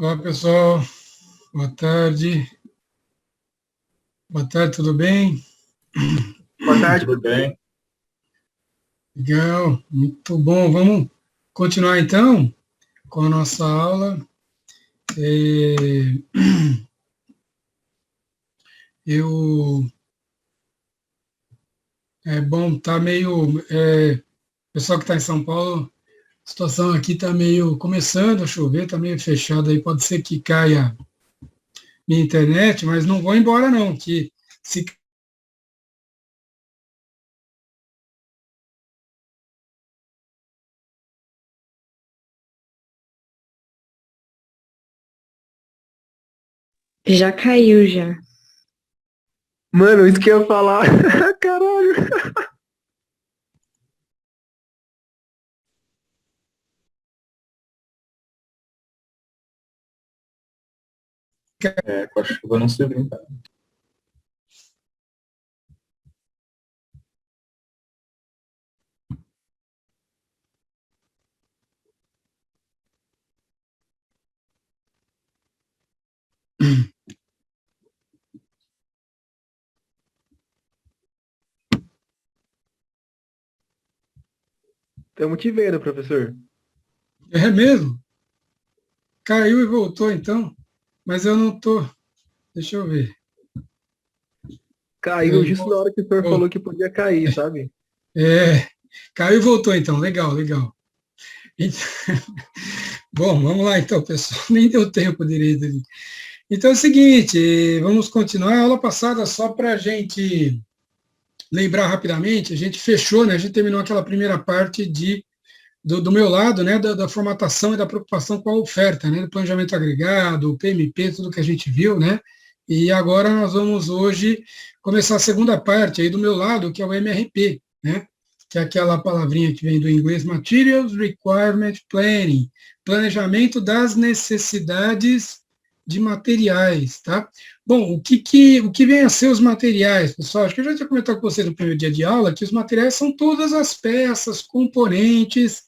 Olá, pessoal. Boa tarde. Boa tarde, tudo bem? Boa tarde, tudo bem? Legal, muito bom. Vamos continuar então com a nossa aula. É, eu é bom, tá meio pessoal que está em São Paulo, a situação aqui está meio começando a chover, está meio fechado aí, pode ser que caia minha internet, mas não vou embora não, que se Já caiu já. Mano, isso que eu ia falar. Caralho. É, com a chuva não se brinca. Estamos te vendo, professor. é mesmo, caiu e voltou então, mas eu não tô, deixa eu ver. Caiu Caiu, justo na hora que o senhor falou que podia cair, sabe? é, caiu e voltou então, legal, legal. Então, bom, vamos lá então, pessoal, nem deu tempo direito ali. Então é o seguinte, vamos continuar a aula passada só para a gente lembrar rapidamente, a gente fechou, né, a gente terminou aquela primeira parte do meu lado, né, da formatação e da preocupação com a oferta, né, do planejamento agregado, o PMP, tudo que a gente viu, né, e agora nós vamos hoje começar a segunda parte aí do meu lado, que é o MRP, né, que é aquela palavrinha que vem do inglês, Materials Requirement Planning, planejamento das necessidades de materiais, tá? Bom, o que vem a ser os materiais, pessoal? Acho que eu já tinha comentado com vocês no primeiro dia de aula que os materiais são todas as peças, componentes,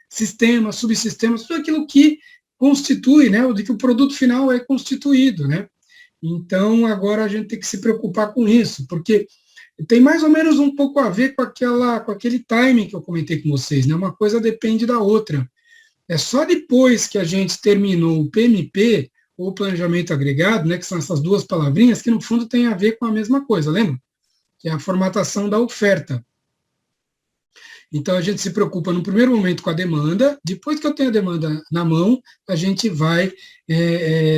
sistemas, subsistemas, tudo aquilo que constitui, né, de que o produto final é constituído, né? Então, agora a gente tem que se preocupar com isso, porque tem mais ou menos um pouco a ver com aquele timing que eu comentei com vocês, né? Uma coisa depende da outra. É só depois que a gente terminou o PMP, ou planejamento agregado, né, que são essas duas palavrinhas, que no fundo tem a ver com a mesma coisa, lembra? Que é a formatação da oferta. Então, a gente se preocupa no primeiro momento com a demanda, depois que eu tenho a demanda na mão, a gente vai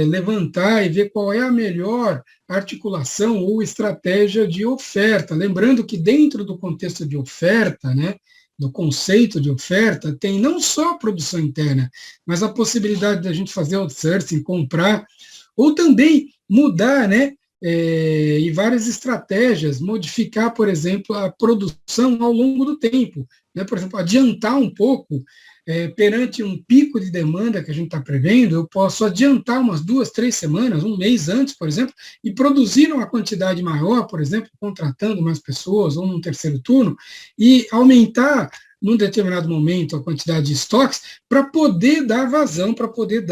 levantar e ver qual é a melhor articulação ou estratégia de oferta. Lembrando que dentro do contexto de oferta, né, do conceito de oferta, tem não só a produção interna, mas a possibilidade da gente fazer outsourcing, comprar, ou também mudar, né, e várias estratégias, modificar, por exemplo, a produção ao longo do tempo, né? Por exemplo, adiantar um pouco, perante um pico de demanda que a gente está prevendo, eu posso adiantar umas 2, 3 semanas, um mês antes, por exemplo, e produzir uma quantidade maior, por exemplo, contratando mais pessoas ou num terceiro turno, e aumentar num determinado momento a quantidade de estoques para poder dar vazão, para poder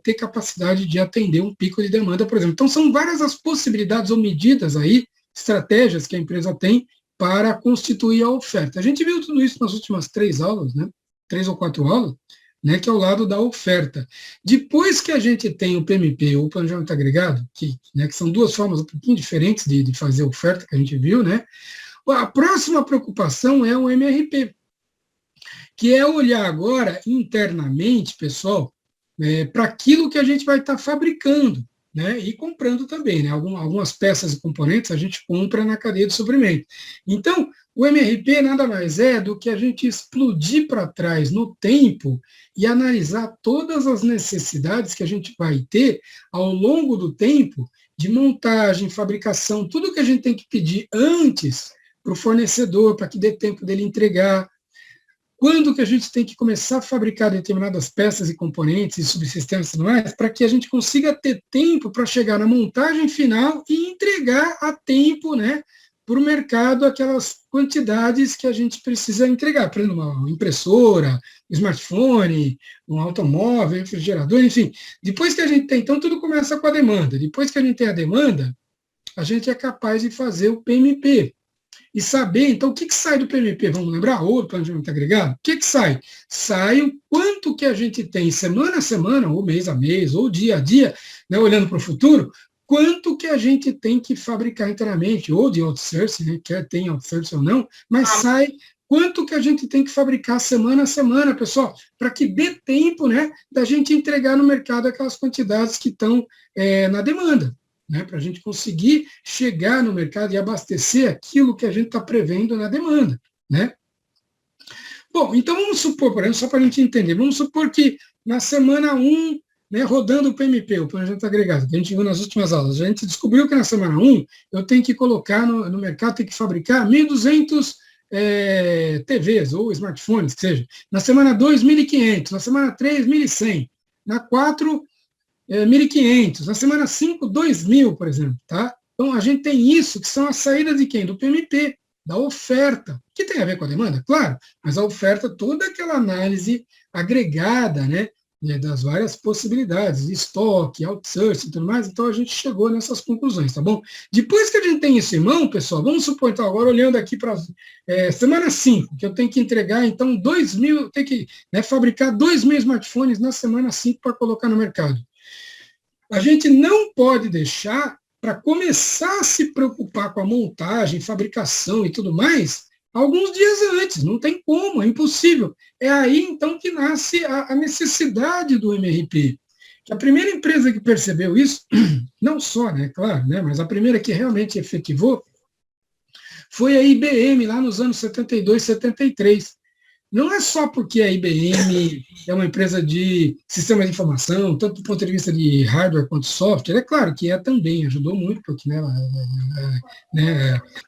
ter capacidade de atender um pico de demanda, por exemplo. Então, são várias as possibilidades ou medidas aí, estratégias que a empresa tem para constituir a oferta. A gente viu tudo isso nas últimas 3 aulas, né? 3 ou 4 aulas, né? Que é o lado da oferta. Depois que a gente tem o PMP, ou planejamento agregado, que são duas formas um pouquinho diferentes de fazer oferta, que a gente viu, né? A próxima preocupação é o MRP, que é olhar agora internamente, pessoal, para aquilo que a gente vai estar fabricando, né, e comprando também, né, algumas peças e componentes a gente compra na cadeia de suprimento. Então, o MRP nada mais é do que a gente explodir para trás no tempo e analisar todas as necessidades que a gente vai ter ao longo do tempo de montagem, fabricação, tudo que a gente tem que pedir antes para o fornecedor, para que dê tempo dele entregar, quando que a gente tem que começar a fabricar determinadas peças e componentes e subsistemas e tudo mais, para que a gente consiga ter tempo para chegar na montagem final e entregar a tempo, né, para o mercado aquelas quantidades que a gente precisa entregar, por exemplo, uma impressora, um smartphone, um automóvel, um refrigerador, enfim. Depois que a gente tem, então tudo começa com a demanda. Depois que a gente tem a demanda, a gente é capaz de fazer o PMP. E saber, então, o que sai do PMP? Vamos lembrar? Ou do planejamento agregado? O que sai? Sai o quanto que a gente tem semana a semana, ou mês a mês, ou dia a dia, né, olhando para o futuro, quanto que a gente tem que fabricar internamente, ou de outsourcing, né, quer tem outsourcing ou não, mas sai quanto que a gente tem que fabricar semana a semana, pessoal, para que dê tempo, né, da gente entregar no mercado aquelas quantidades que estão na demanda, né, para a gente conseguir chegar no mercado e abastecer aquilo que a gente está prevendo na demanda, né? Bom, então vamos supor, por exemplo, só para a gente entender, vamos supor que na semana 1, né, rodando o PMP, o planejamento agregado, que a gente viu nas últimas aulas, a gente descobriu que na semana 1 eu tenho que colocar no mercado, tenho que fabricar 1.200 TVs ou smartphones, que seja. Na semana 2, 1.500, na semana 3, 1.100, na 4, 1.500, na semana 5, 2.000, por exemplo. Tá? Então, a gente tem isso, que são as saídas de quem? Do PMP, da oferta, que tem a ver com a demanda, claro, mas a oferta, toda aquela análise agregada, né, das várias possibilidades, de estoque, outsourcing e tudo mais, então a gente chegou nessas conclusões, tá bom? Depois que a gente tem isso em mão, pessoal, vamos supor, então, agora olhando aqui para semana 5, que eu tenho que entregar, então, 2.000, eu tenho que fabricar 2.000 smartphones na semana 5 para colocar no mercado. A gente não pode deixar, para começar a se preocupar com a montagem, fabricação e tudo mais, alguns dias antes, não tem como, é impossível. É aí, então, que nasce a necessidade do MRP. A primeira empresa que percebeu isso, não só, né, claro, né, mas a primeira que realmente efetivou, foi a IBM, lá nos anos 72, 73. Não é só porque a IBM é uma empresa de sistemas de informação, tanto do ponto de vista de hardware quanto software, é claro que também ajudou muito, porque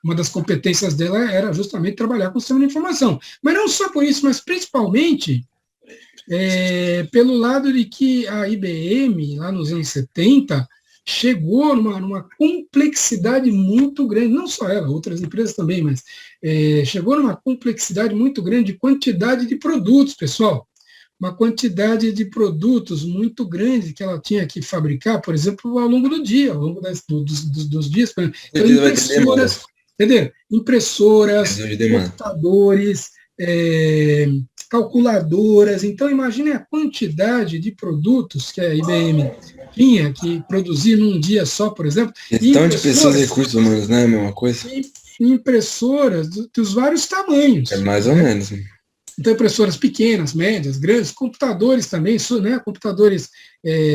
uma das competências dela era justamente trabalhar com sistema de informação. Mas não só por isso, mas principalmente pelo lado de que a IBM, lá nos anos 70, chegou numa complexidade muito grande, não só ela, outras empresas também, mas chegou numa complexidade muito grande de quantidade de produtos, pessoal. Uma quantidade de produtos muito grande que ela tinha que fabricar, por exemplo, ao longo do dia, ao longo dos dias. Então, impressoras, entendeu? Impressoras, computadores, calculadoras. Então, imagine a quantidade de produtos que a IBM tinha que produzir num dia só, por exemplo. Gestão de pessoas e recursos humanos, né? A mesma coisa? Impressoras dos vários tamanhos. É mais ou menos. Então, impressoras pequenas, médias, grandes, computadores também, né, computadores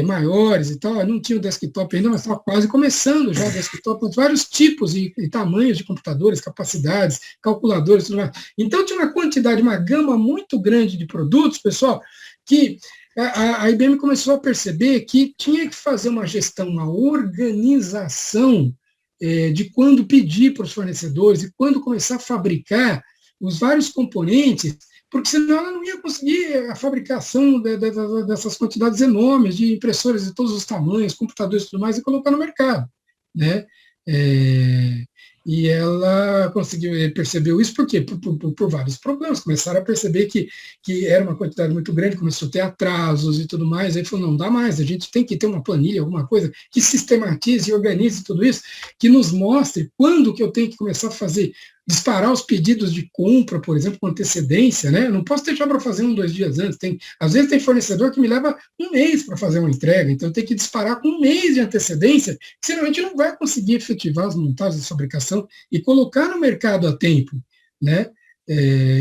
maiores e tal. Não tinha o desktop ainda, mas estava quase começando já o desktop, com vários tipos e tamanhos de computadores, capacidades, calculadores, tudo mais. Então, tinha uma quantidade, uma gama muito grande de produtos, pessoal, que a IBM começou a perceber que tinha que fazer uma gestão, uma organização de quando pedir para os fornecedores e quando começar a fabricar os vários componentes, porque senão ela não ia conseguir a fabricação dessas quantidades enormes de impressoras de todos os tamanhos, computadores e tudo mais, e colocar no mercado, né? E ela percebeu isso por quê? Por vários problemas. Começaram a perceber que era uma quantidade muito grande, começou a ter atrasos e tudo mais. Aí falou, não dá mais, a gente tem que ter uma planilha, alguma coisa que sistematize e organize tudo isso, que nos mostre quando que eu tenho que começar a disparar os pedidos de compra, por exemplo, com antecedência, né? Eu não posso deixar para fazer 1, 2 dias antes. Às vezes tem fornecedor que me leva 1 mês para fazer uma entrega, então eu tenho que disparar com 1 mês de antecedência, senão a gente não vai conseguir efetivar as montagens de fabricação e colocar no mercado a tempo, né?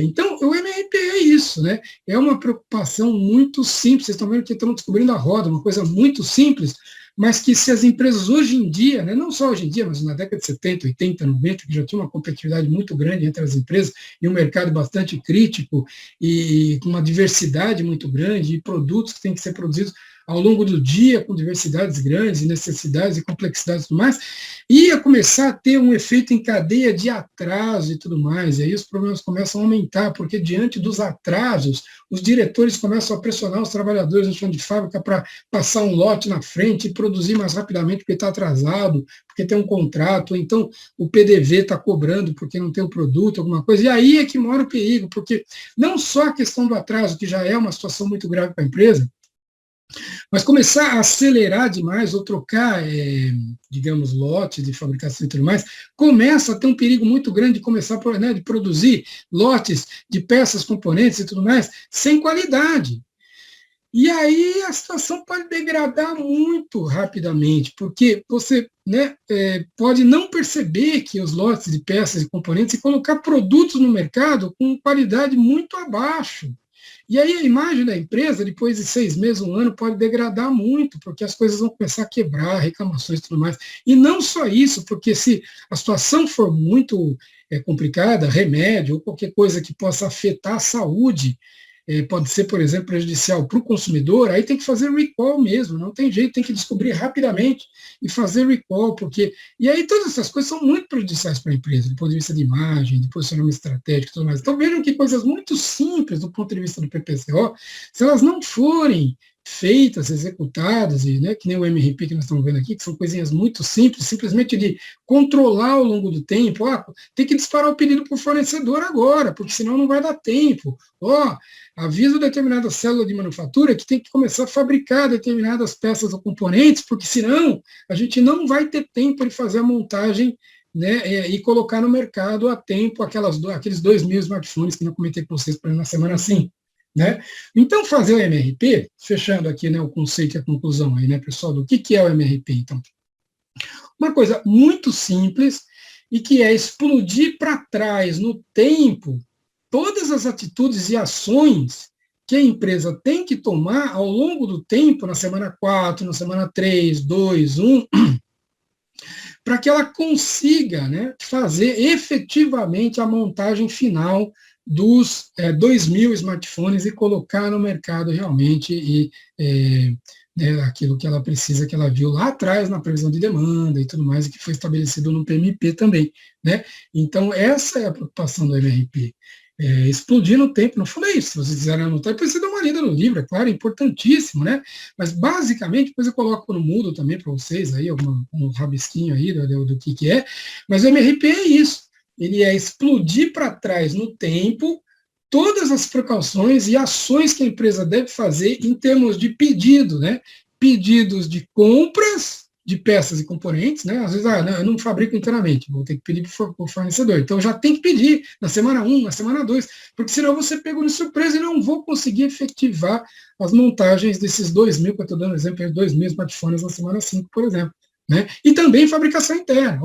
Então, o MRP é isso, né? É uma preocupação muito simples. Vocês estão vendo que estamos descobrindo a roda, uma coisa muito simples, mas que se as empresas hoje em dia, né, não só hoje em dia, mas na década de 70, 80, 90, que já tinha uma competitividade muito grande entre as empresas e um mercado bastante crítico e com uma diversidade muito grande e produtos que têm que ser produzidos ao longo do dia, com diversidades grandes, necessidades e complexidades e tudo mais, ia começar a ter um efeito em cadeia de atraso e tudo mais, e aí os problemas começam a aumentar, porque diante dos atrasos, os diretores começam a pressionar os trabalhadores no chão de fábrica para passar um lote na frente, produzir mais rapidamente porque está atrasado, porque tem um contrato, ou então o PDV está cobrando porque não tem o produto, alguma coisa, e aí é que mora o perigo, porque não só a questão do atraso, que já é uma situação muito grave para a empresa, mas começar a acelerar demais ou trocar, digamos, lotes de fabricação e tudo mais, começa a ter um perigo muito grande de começar né, de produzir lotes de peças, componentes e tudo mais, sem qualidade. E aí a situação pode degradar muito rapidamente, porque você, né, pode não perceber que os lotes de peças e componentes e colocar produtos no mercado com qualidade muito abaixo. E aí a imagem da empresa, depois de 6 meses, 1 ano, pode degradar muito, porque as coisas vão começar a quebrar, reclamações e tudo mais. E não só isso, porque se a situação for muito complicada, remédio ou qualquer coisa que possa afetar a saúde, pode ser, por exemplo, prejudicial para o consumidor, aí tem que fazer recall mesmo, não tem jeito, tem que descobrir rapidamente e fazer recall, porque... E aí todas essas coisas são muito prejudiciais para a empresa, do ponto de vista de imagem, de posicionamento estratégico e tudo mais. Então vejam que coisas muito simples do ponto de vista do PPCO, se elas não forem feitas, executadas, e, né, que nem o MRP que nós estamos vendo aqui, que são coisinhas muito simples, simplesmente de controlar ao longo do tempo, tem que disparar o pedido para o fornecedor agora, porque senão não vai dar tempo. Avisa determinada célula de manufatura que tem que começar a fabricar determinadas peças ou componentes, porque senão a gente não vai ter tempo de fazer a montagem, né, e colocar no mercado a tempo aqueles 2.000 smartphones que eu comentei com vocês na semana 5. Né? Então, fazer o MRP, fechando aqui, né, o conceito e a conclusão aí, né, pessoal, do que é o MRP, então? Uma coisa muito simples e que é explodir para trás no tempo todas as atitudes e ações que a empresa tem que tomar ao longo do tempo, na semana 4, na semana 3, 2, 1, para que ela consiga, né, fazer efetivamente a montagem final dos 2.000 smartphones e colocar no mercado realmente né, aquilo que ela precisa, que ela viu lá atrás na previsão de demanda e tudo mais, e que foi estabelecido no PMP também. Né? Então, essa é a preocupação do MRP. Explodir no tempo, no fundo é isso, se vocês quiserem anotar, depois você dá uma lida no livro, é claro, é importantíssimo, né? Mas basicamente, depois eu coloco no Moodle também para vocês, aí, um rabisquinho aí do que é, mas o MRP é isso. Ele é explodir para trás no tempo todas as precauções e ações que a empresa deve fazer em termos de pedido, né? Pedidos de compras de peças e componentes, né? Às vezes, eu não fabrico inteiramente, vou ter que pedir para o fornecedor. Então, já tem que pedir na semana 1, na semana 2, porque senão você pegou de surpresa e não vou conseguir efetivar as montagens desses 2.000, que eu estou dando exemplo, 2.000 smartphones na semana 5, por exemplo. Né? E também fabricação interna.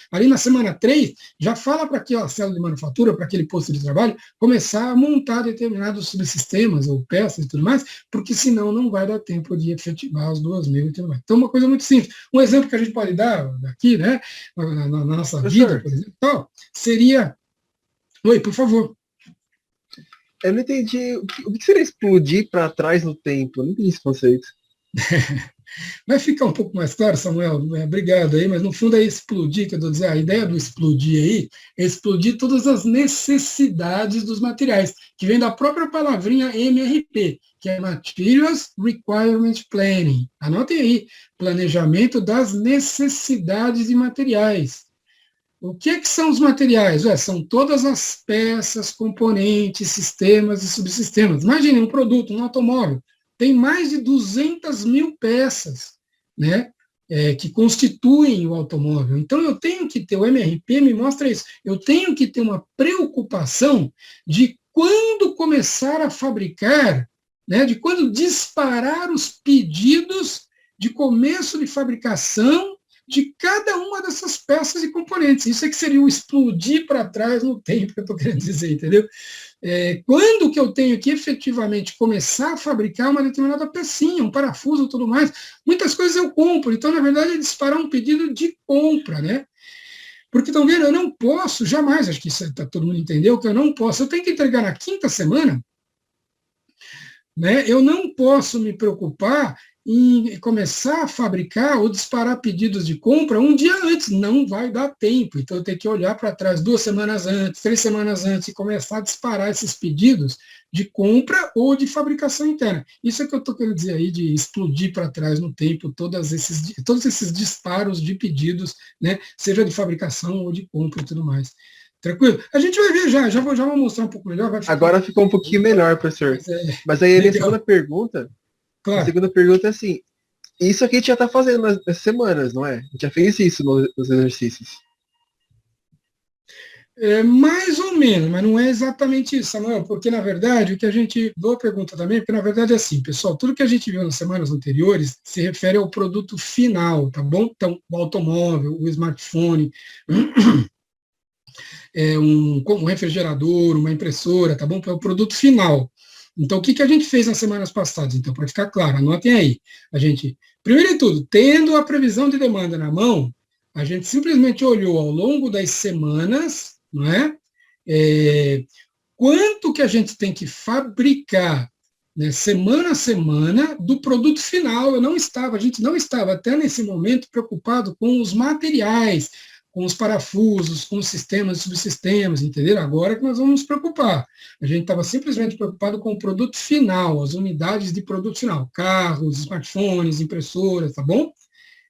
Ali na semana 3, já fala para aquela célula de manufatura, para aquele posto de trabalho, começar a montar determinados subsistemas ou peças e tudo mais, porque senão não vai dar tempo de efetivar as 2.000 e tudo mais. Então, uma coisa muito simples. Um exemplo que a gente pode dar aqui, né, na nossa vida, por exemplo, seria... Oi, por favor. Eu não entendi. O que seria explodir para trás no tempo? Eu não entendi esse conceito. Vai ficar um pouco mais claro, Samuel, obrigado aí, mas no fundo é explodir, quer dizer, a ideia do explodir aí é explodir todas as necessidades dos materiais, que vem da própria palavrinha MRP, que é Materials Requirement Planning. Anotem aí, planejamento das necessidades de materiais. O que são os materiais? São todas as peças, componentes, sistemas e subsistemas. Imagine um produto, um automóvel, tem mais de 200.000 peças, né, que constituem o automóvel. Então, eu tenho que ter, o MRP me mostra isso, eu tenho que ter uma preocupação de quando começar a fabricar, né, de quando disparar os pedidos de começo de fabricação de cada uma dessas peças e componentes. Isso é que seria o explodir para trás no tempo, que eu estou querendo dizer, entendeu? Quando que eu tenho que efetivamente começar a fabricar uma determinada pecinha, um parafuso e tudo mais, muitas coisas eu compro, então, na verdade, é disparar um pedido de compra, né? Porque, estão vendo, eu não posso, jamais, acho que isso todo mundo entendeu, que eu não posso, eu tenho que entregar na 5ª semana, né? Eu não posso me preocupar em começar a fabricar ou disparar pedidos de compra um dia antes. Não vai dar tempo. Então, eu tenho que olhar para trás 2 semanas antes, 3 semanas antes e começar a disparar esses pedidos de compra ou de fabricação interna. Isso é que eu estou querendo dizer aí de explodir para trás no tempo todos esses disparos de pedidos, né, seja de fabricação ou de compra e tudo mais. Tranquilo? A gente vai ver já vou mostrar um pouco melhor. Agora ficou um pouquinho melhor, professor. Mas aí a minha segunda pergunta, claro. A segunda pergunta é assim, isso aqui a gente já está fazendo nas semanas, não é? A gente já fez isso nos exercícios. Mais ou menos, mas não é exatamente isso, Samuel, porque na verdade o que a gente, boa pergunta também, porque na verdade é assim, pessoal, tudo que a gente viu nas semanas anteriores se refere ao produto final, tá bom? Então, o automóvel, o smartphone, um refrigerador, uma impressora, tá bom? É o produto final. Então, o que a gente fez nas semanas passadas? Então, para ficar claro, anotem aí. A gente, primeiro de tudo, tendo a previsão de demanda na mão, a gente simplesmente olhou ao longo das semanas, não é? Quanto que a gente tem que fabricar, né, semana a semana do produto final. A gente não estava até nesse momento preocupado com os materiais, com os parafusos, com os sistemas e subsistemas, entenderam? Agora que nós vamos nos preocupar. A gente estava simplesmente preocupado com o produto final, as unidades de produto final, carros, smartphones, impressoras, tá bom?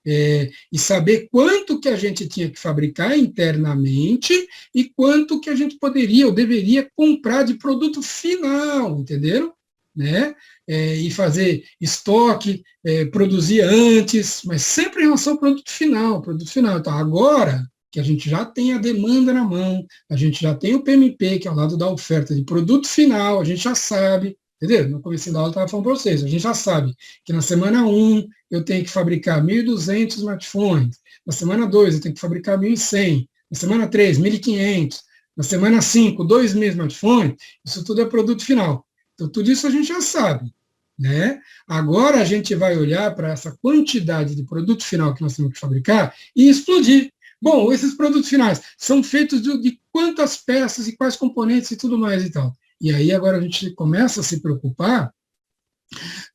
E saber quanto que a gente tinha que fabricar internamente e quanto que a gente poderia ou deveria comprar de produto final, entenderam? Né? E fazer estoque, produzir antes, mas sempre em relação ao produto final. Então, agora que a gente já tem a demanda na mão, a gente já tem o PMP, que é ao lado da oferta de produto final, a gente já sabe, entendeu? No começo da aula eu estava falando para vocês, a gente já sabe que na semana 1 eu tenho que fabricar 1.200 smartphones, na semana 2 eu tenho que fabricar 1.100, na semana 3, 1.500, na semana 5, 2.000 smartphones, isso tudo é produto final. Então, tudo isso a gente já sabe. Né? Agora a gente vai olhar para essa quantidade de produto final que nós temos que fabricar e explodir. Bom, esses produtos finais são feitos de quantas peças e quais componentes e tudo mais e tal. E aí agora a gente começa a se preocupar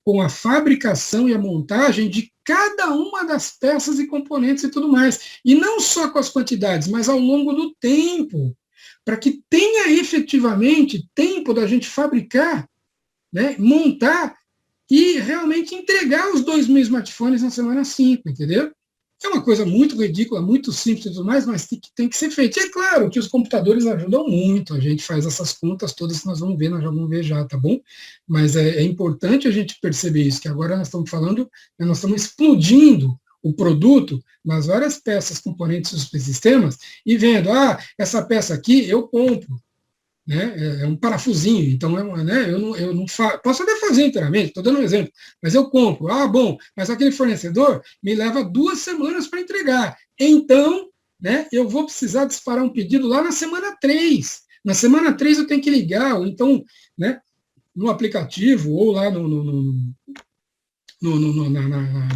com a fabricação e a montagem de cada uma das peças e componentes e tudo mais. E não só com as quantidades, mas ao longo do tempo, para que tenha efetivamente tempo da gente fabricar, né, montar e realmente entregar os 2.000 smartphones na semana 5, entendeu? É uma coisa muito ridícula, muito simples e tudo mais, mas tem que ser feito. E é claro que os computadores ajudam muito, a gente faz essas contas todas que nós vamos ver, nós já vamos ver já, tá bom? Mas é importante a gente perceber isso, que agora nós estamos falando, nós estamos explodindo o produto nas várias peças, componentes e subsistemas, e vendo, essa peça aqui eu compro, né? É um parafusinho, então né? eu não posso até fazer inteiramente, estou dando um exemplo, mas eu compro, bom, mas aquele fornecedor me leva 2 semanas para entregar, então, né, eu vou precisar disparar um pedido lá na semana 3, na semana 3 eu tenho que ligar, ou então, né, no aplicativo, ou lá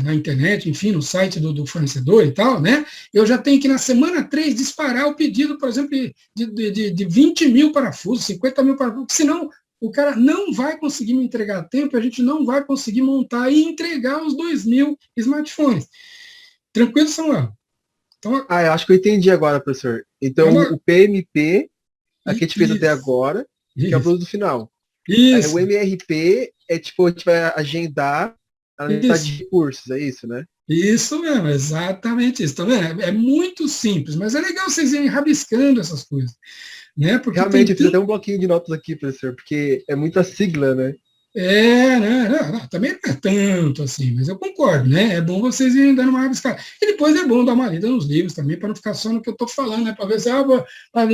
na internet, enfim, no site do fornecedor e tal, né? Eu já tenho que, na semana 3, disparar o pedido, por exemplo, de 20.000 parafusos, 50.000 parafusos, senão o cara não vai conseguir me entregar a tempo, a gente não vai conseguir montar e entregar os 2.000 smartphones. Tranquilo, Samuel? Então, eu acho que eu entendi agora, professor. Então, o PMP, a que a gente fez até agora, que é o produto final. Isso. O MRP é tipo, a gente vai agendar a necessidade de recursos, é isso, né? Isso mesmo, exatamente isso. Tá vendo? É muito simples, mas é legal vocês irem rabiscando essas coisas. Né? Porque realmente, eu fiz até um bloquinho de notas aqui, professor, porque é muita sigla, né? Né? Não, também não é tanto assim, mas eu concordo, né? É bom vocês irem dando uma rabiscada. E depois é bom dar uma lida nos livros também, para não ficar só no que eu estou falando, né? Para ver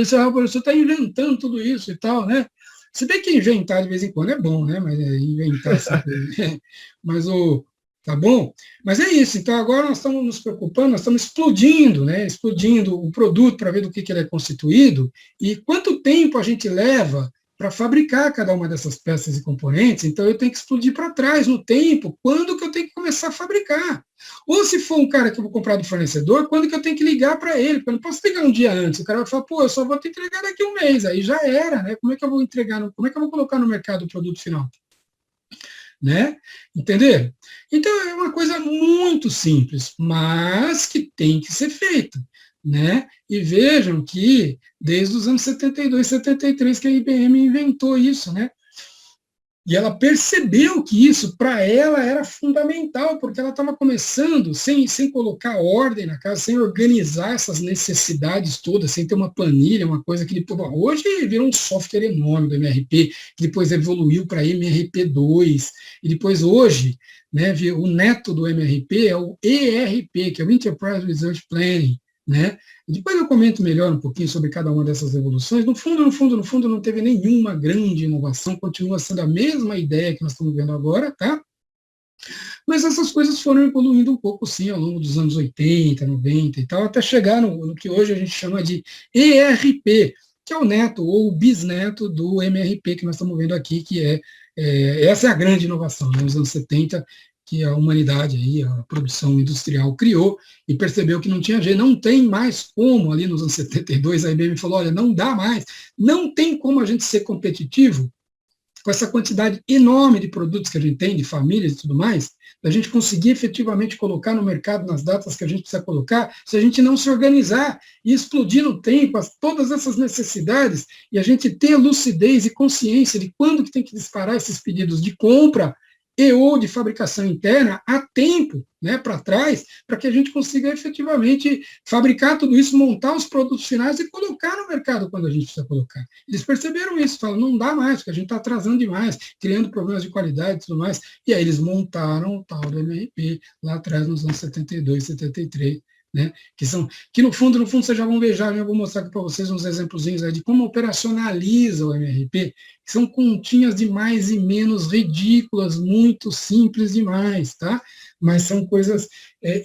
se o professor está inventando tudo isso e tal, né? Se bem que inventar de vez em quando é bom, né? Mas inventar sempre. Mas tá bom? Mas é isso. Então agora nós estamos nos preocupando, nós estamos explodindo, né? Explodindo o produto para ver do que ele é constituído e quanto tempo a gente leva para fabricar cada uma dessas peças e componentes. Então eu tenho que explodir para trás no tempo, quando que eu tenho que começar a fabricar. Ou se for um cara que eu vou comprar do fornecedor, quando que eu tenho que ligar para ele, porque eu não posso ligar um dia antes. O cara vai falar, eu só vou te entregar daqui a um mês, aí já era, né? Como é que eu vou entregar, como é que eu vou colocar no mercado o produto final? né? Entender? Então é uma coisa muito simples, mas que tem que ser feita, né? E vejam que desde os anos 72, 73 que a IBM inventou isso, né? E ela percebeu que isso, para ela, era fundamental, porque ela estava começando, sem colocar ordem na casa, sem organizar essas necessidades todas, sem ter uma planilha, uma coisa que depois, hoje virou um software enorme do MRP, que depois evoluiu para MRP2, e depois hoje, né, o neto do MRP é o ERP, que é o Enterprise Resource Planning, né? Depois eu comento melhor um pouquinho sobre cada uma dessas evoluções. No fundo, não teve nenhuma grande inovação, continua sendo a mesma ideia que nós estamos vendo agora, tá? Mas essas coisas foram evoluindo um pouco, sim, ao longo dos anos 80, 90 e tal, até chegar no que hoje a gente chama de ERP, que é o neto ou o bisneto do MRP que nós estamos vendo aqui, que essa é a grande inovação, né, nos anos 70, que a humanidade, aí, a produção industrial criou e percebeu que não tinha jeito, não tem mais como, ali nos anos 72, a IBM falou, olha, não dá mais, não tem como a gente ser competitivo com essa quantidade enorme de produtos que a gente tem, de famílias e tudo mais, da gente conseguir efetivamente colocar no mercado nas datas que a gente precisa colocar, se a gente não se organizar e explodir no tempo todas essas necessidades e a gente ter lucidez e consciência de quando que tem que disparar esses pedidos de compra e ou de fabricação interna a tempo, né, para trás, para que a gente consiga efetivamente fabricar tudo isso, montar os produtos finais e colocar no mercado quando a gente precisa colocar. Eles perceberam isso, falam, não dá mais, porque a gente está atrasando demais, criando problemas de qualidade e tudo mais, e aí eles montaram o tal do MRP lá atrás, nos anos 72, 73, né, que no fundo vocês já vão ver, eu vou mostrar aqui para vocês uns exemplozinhos aí de como operacionaliza o MRP, que são continhas de mais e menos ridículas, muito simples demais, tá? Mas são coisas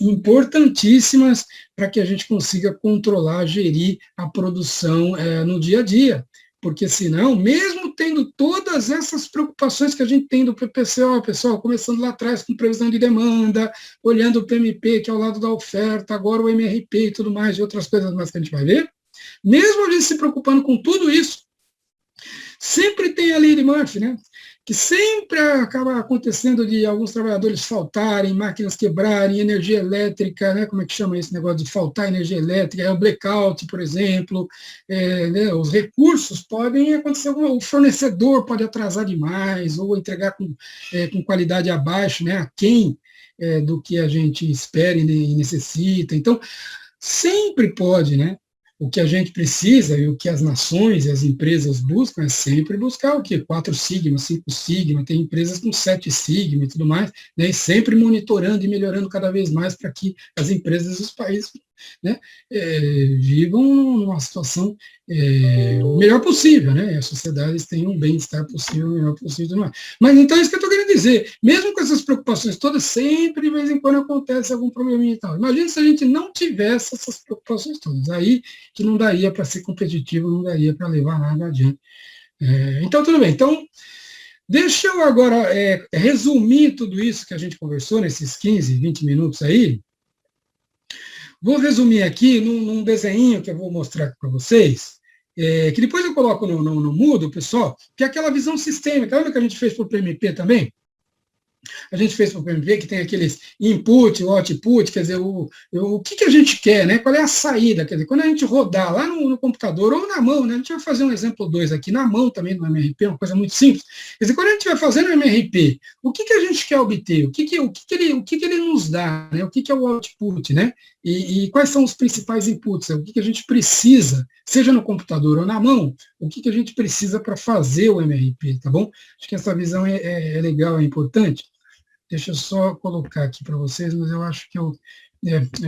importantíssimas para que a gente consiga controlar, gerir a produção no dia a dia. Porque senão, mesmo tendo todas essas preocupações que a gente tem do PPCO, pessoal, começando lá atrás com previsão de demanda, olhando o PMP, que é ao lado da oferta, agora o MRP e tudo mais, e outras coisas mais que a gente vai ver, mesmo a gente se preocupando com tudo isso, sempre tem a lei de Murphy, né? Que sempre acaba acontecendo de alguns trabalhadores faltarem, máquinas quebrarem, energia elétrica, né? Como é que chama esse negócio de faltar energia elétrica? É o blackout, por exemplo. Né? Os recursos podem acontecer, o fornecedor pode atrasar demais, ou entregar com qualidade abaixo, né? Aquém do que a gente espera e necessita. Então, sempre pode, né? O que a gente precisa e o que as nações e as empresas buscam é sempre buscar o quê? 4 sigma, 5 sigma, tem empresas com 7 sigma e tudo mais, né? E sempre monitorando e melhorando cada vez mais para que as empresas e os países, né, vivam numa situação o melhor possível, né? E as sociedades tenham um bem-estar possível, o melhor possível. Não é? Mas então é isso que eu estou querendo dizer. Mesmo com essas preocupações todas, sempre de vez em quando acontece algum probleminha e tal. Imagina se a gente não tivesse essas preocupações todas. Aí que não daria para ser competitivo, não daria para levar nada adiante. Então, tudo bem. Então, deixa eu agora resumir tudo isso que a gente conversou nesses 15, 20 minutos aí. Vou resumir aqui num desenho que eu vou mostrar para vocês, que depois eu coloco no Moodle, pessoal, que é aquela visão sistêmica. Lembra que a gente fez para o PMP também? A gente fez para o PMP, que tem aqueles input, o output, quer dizer, o que a gente quer, né? Qual é a saída? Quer dizer, quando a gente rodar lá no computador ou na mão, né? A gente vai fazer um exemplo 2 aqui, na mão também no MRP, uma coisa muito simples. Quer dizer, quando a gente vai fazendo o MRP, o que a gente quer obter? O que ele nos dá? Né? O que é o output, né? E quais são os principais inputs? O que a gente precisa, seja no computador ou na mão, o que a gente precisa para fazer o MRP, tá bom? Acho que essa visão é legal, é importante. Deixa eu só colocar aqui para vocês, mas eu acho que eu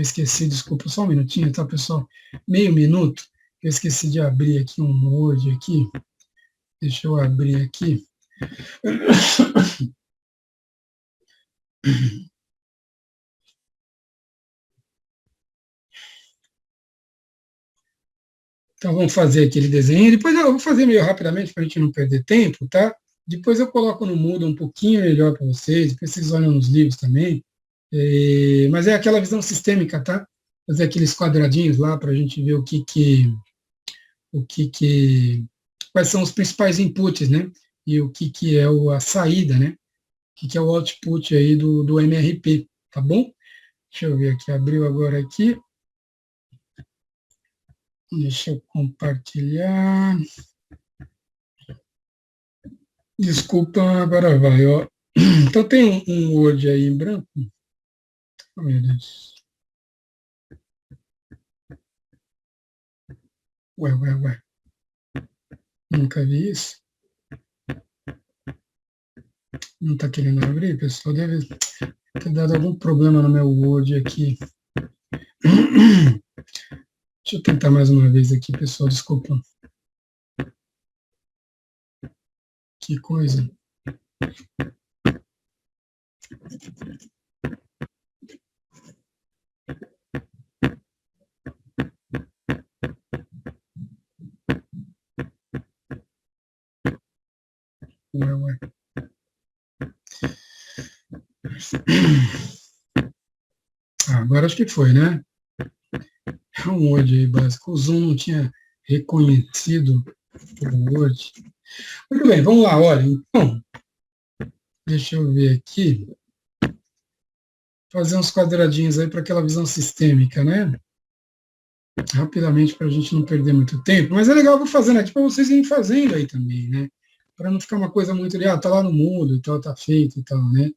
esqueci, desculpa, só um minutinho, tá, pessoal? Meio minuto, eu esqueci de abrir aqui um Word aqui. Deixa eu abrir aqui. Então, vamos fazer aquele desenho. Depois eu vou fazer meio rapidamente para a gente não perder tempo, tá? Depois eu coloco no Moodle um pouquinho melhor para vocês, depois vocês olham nos livros também. Mas é aquela visão sistêmica, tá? Fazer aqueles quadradinhos lá para a gente ver quais são os principais inputs, né? E o que é a saída, né? que é o output aí do MRP, tá bom? Deixa eu ver aqui, abriu agora aqui. Deixa eu compartilhar. Desculpa, agora vai, ó. Então tem um Word aí em branco. Oh, meu Deus. Ué. Nunca vi isso. Não está querendo abrir, pessoal. Deve ter dado algum problema no meu Word aqui. Deixa eu tentar mais uma vez aqui, pessoal. Desculpa. Que coisa. Ué. Agora acho que foi, né? É um Word aí básico. O Zoom não tinha reconhecido o Word. Muito bem, vamos lá, olha. Então, deixa eu ver aqui. Fazer uns quadradinhos aí para aquela visão sistêmica, né? Rapidamente, para a gente não perder muito tempo. Mas é legal eu vou fazendo aqui para vocês irem fazendo aí também, né? Para não ficar uma coisa muito de, tá lá no mundo e tal, tá feito e tal, né?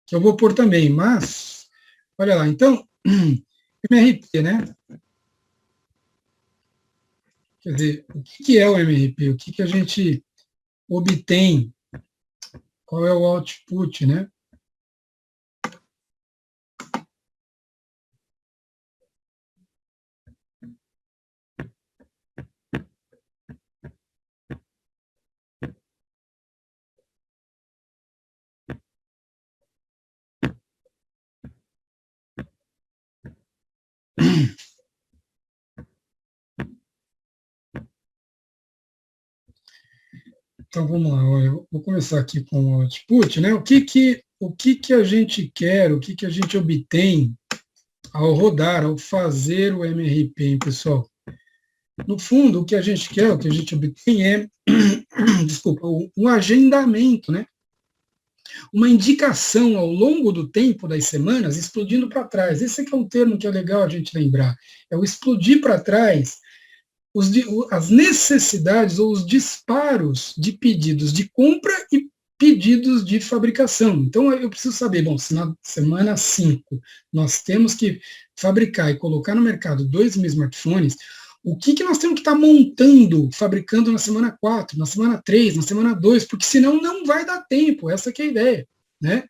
Que eu vou pôr também, mas, olha lá, então, MRP, né? Quer dizer, o que é o MRP? O que a gente obtém? Qual é o output, né? Então vamos lá, olha, vou começar aqui com o output, né? O que a gente quer, o que a gente obtém ao rodar, ao fazer o MRP, hein, pessoal? No fundo, o que a gente quer, o que a gente obtém é, desculpa, um agendamento, né? Uma indicação ao longo do tempo das semanas explodindo para trás. Esse aqui é um termo que é legal a gente lembrar. É o explodir para trás as necessidades ou os disparos de pedidos de compra e pedidos de fabricação. Então, eu preciso saber, bom, se na semana 5 nós temos que fabricar e colocar no mercado 2 mil smartphones, o que nós temos que estar montando, fabricando na semana 4, na semana 3, na semana 2, porque senão não vai dar tempo, essa que é a ideia, né?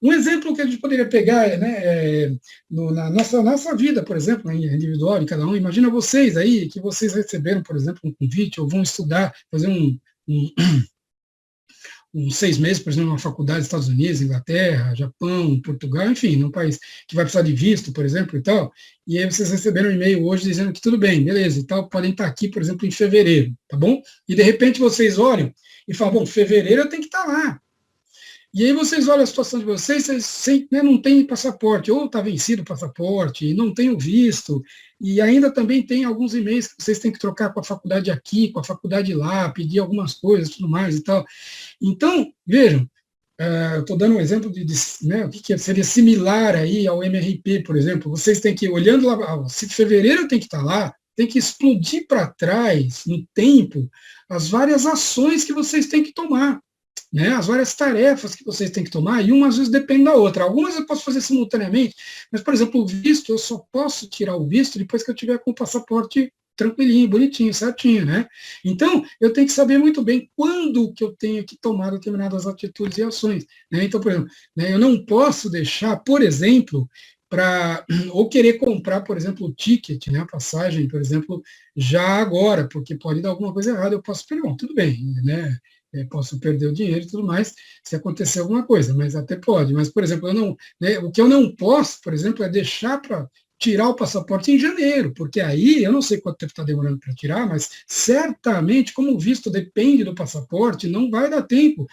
Um exemplo que a gente poderia pegar né, na nossa vida, por exemplo, individual de cada um, imagina vocês aí, que vocês receberam, por exemplo, um convite, ou vão estudar, fazer uns 6 meses, por exemplo, numa faculdade dos Estados Unidos, Inglaterra, Japão, Portugal, enfim, num país que vai precisar de visto, por exemplo, e tal, e aí vocês receberam um e-mail hoje dizendo que tudo bem, beleza, e tal, podem estar aqui, por exemplo, em fevereiro, tá bom? E de repente vocês olham e falam, bom, fevereiro eu tenho que estar lá. E aí vocês olham a situação de vocês né, não tem passaporte, ou está vencido o passaporte, não tem o visto, e ainda também tem alguns e-mails que vocês têm que trocar com a faculdade aqui, com a faculdade lá, pedir algumas coisas, tudo mais e tal. Então, vejam, eu estou dando um exemplo de né, o que seria similar aí ao MRP, por exemplo. Vocês têm que, olhando lá, se fevereiro tem que estar lá, tem que explodir para trás, no tempo, as várias ações que vocês têm que tomar. Né, as várias tarefas que vocês têm que tomar, e uma às vezes depende da outra. Algumas eu posso fazer simultaneamente, mas, por exemplo, o visto, eu só posso tirar o visto depois que eu tiver com o passaporte tranquilinho, bonitinho, certinho, né? Então, eu tenho que saber muito bem quando que eu tenho que tomar determinadas atitudes e ações. Né? Então, por exemplo, né, eu não posso deixar, por exemplo, ou querer comprar, por exemplo, o ticket, né, a passagem, por exemplo, já agora, porque pode dar alguma coisa errada, eu posso perguntar, tudo bem, né? Posso perder o dinheiro e tudo mais, se acontecer alguma coisa, mas até pode. Mas, por exemplo, o que eu não posso, por exemplo, é deixar para tirar o passaporte em janeiro, porque aí, eu não sei quanto tempo está demorando para tirar, mas certamente, como o visto depende do passaporte, não vai dar tempo,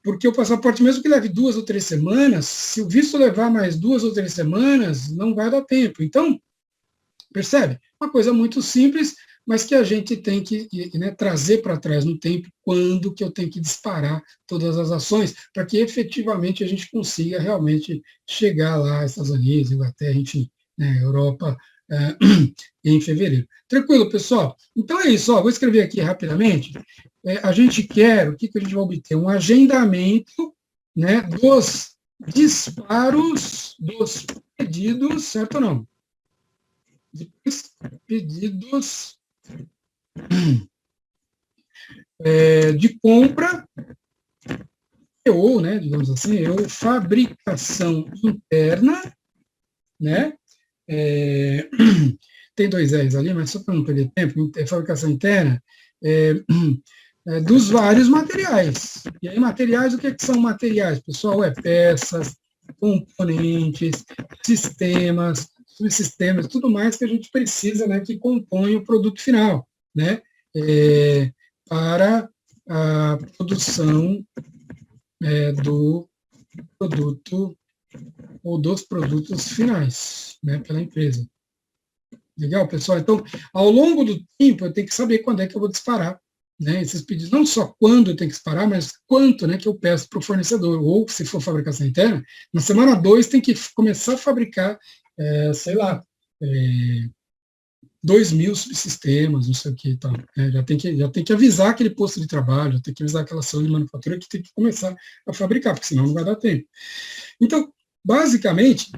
porque o passaporte, mesmo que leve 2 ou 3 semanas, se o visto levar mais 2 ou 3 semanas, não vai dar tempo. Então, percebe? Uma coisa muito simples, mas que a gente tem que, né, trazer para trás no tempo quando que eu tenho que disparar todas as ações, para que efetivamente a gente consiga realmente chegar lá, Estados Unidos, Inglaterra, enfim, né, Europa, em fevereiro. Tranquilo, pessoal? Então é isso, ó, vou escrever aqui rapidamente. A gente quer, o que a gente vai obter? Um agendamento, né, dos disparos dos pedidos, certo ou não? Dos pedidos de compra ou, né, digamos assim, ou fabricação interna, né? Tem dois R's ali, mas só para não perder tempo, fabricação interna, dos vários materiais. E aí, materiais, o que são materiais, pessoal? Peças, componentes, sistemas, subsistemas, tudo mais que a gente precisa, né, que compõe o produto final, né, para a produção do produto ou dos produtos finais, né, pela empresa. Legal, pessoal? Então, ao longo do tempo, eu tenho que saber quando é que eu vou disparar, né, esses pedidos. Não só quando eu tenho que disparar, mas quanto, né, que eu peço para o fornecedor. Ou, se for fabricação interna, na semana 2 tem que começar a fabricar, sei lá, 2.000 subsistemas, não sei o que e tal. Já tem que avisar aquele posto de trabalho, já tem que avisar aquela ação de manufatura que tem que começar a fabricar, porque senão não vai dar tempo. Então, basicamente,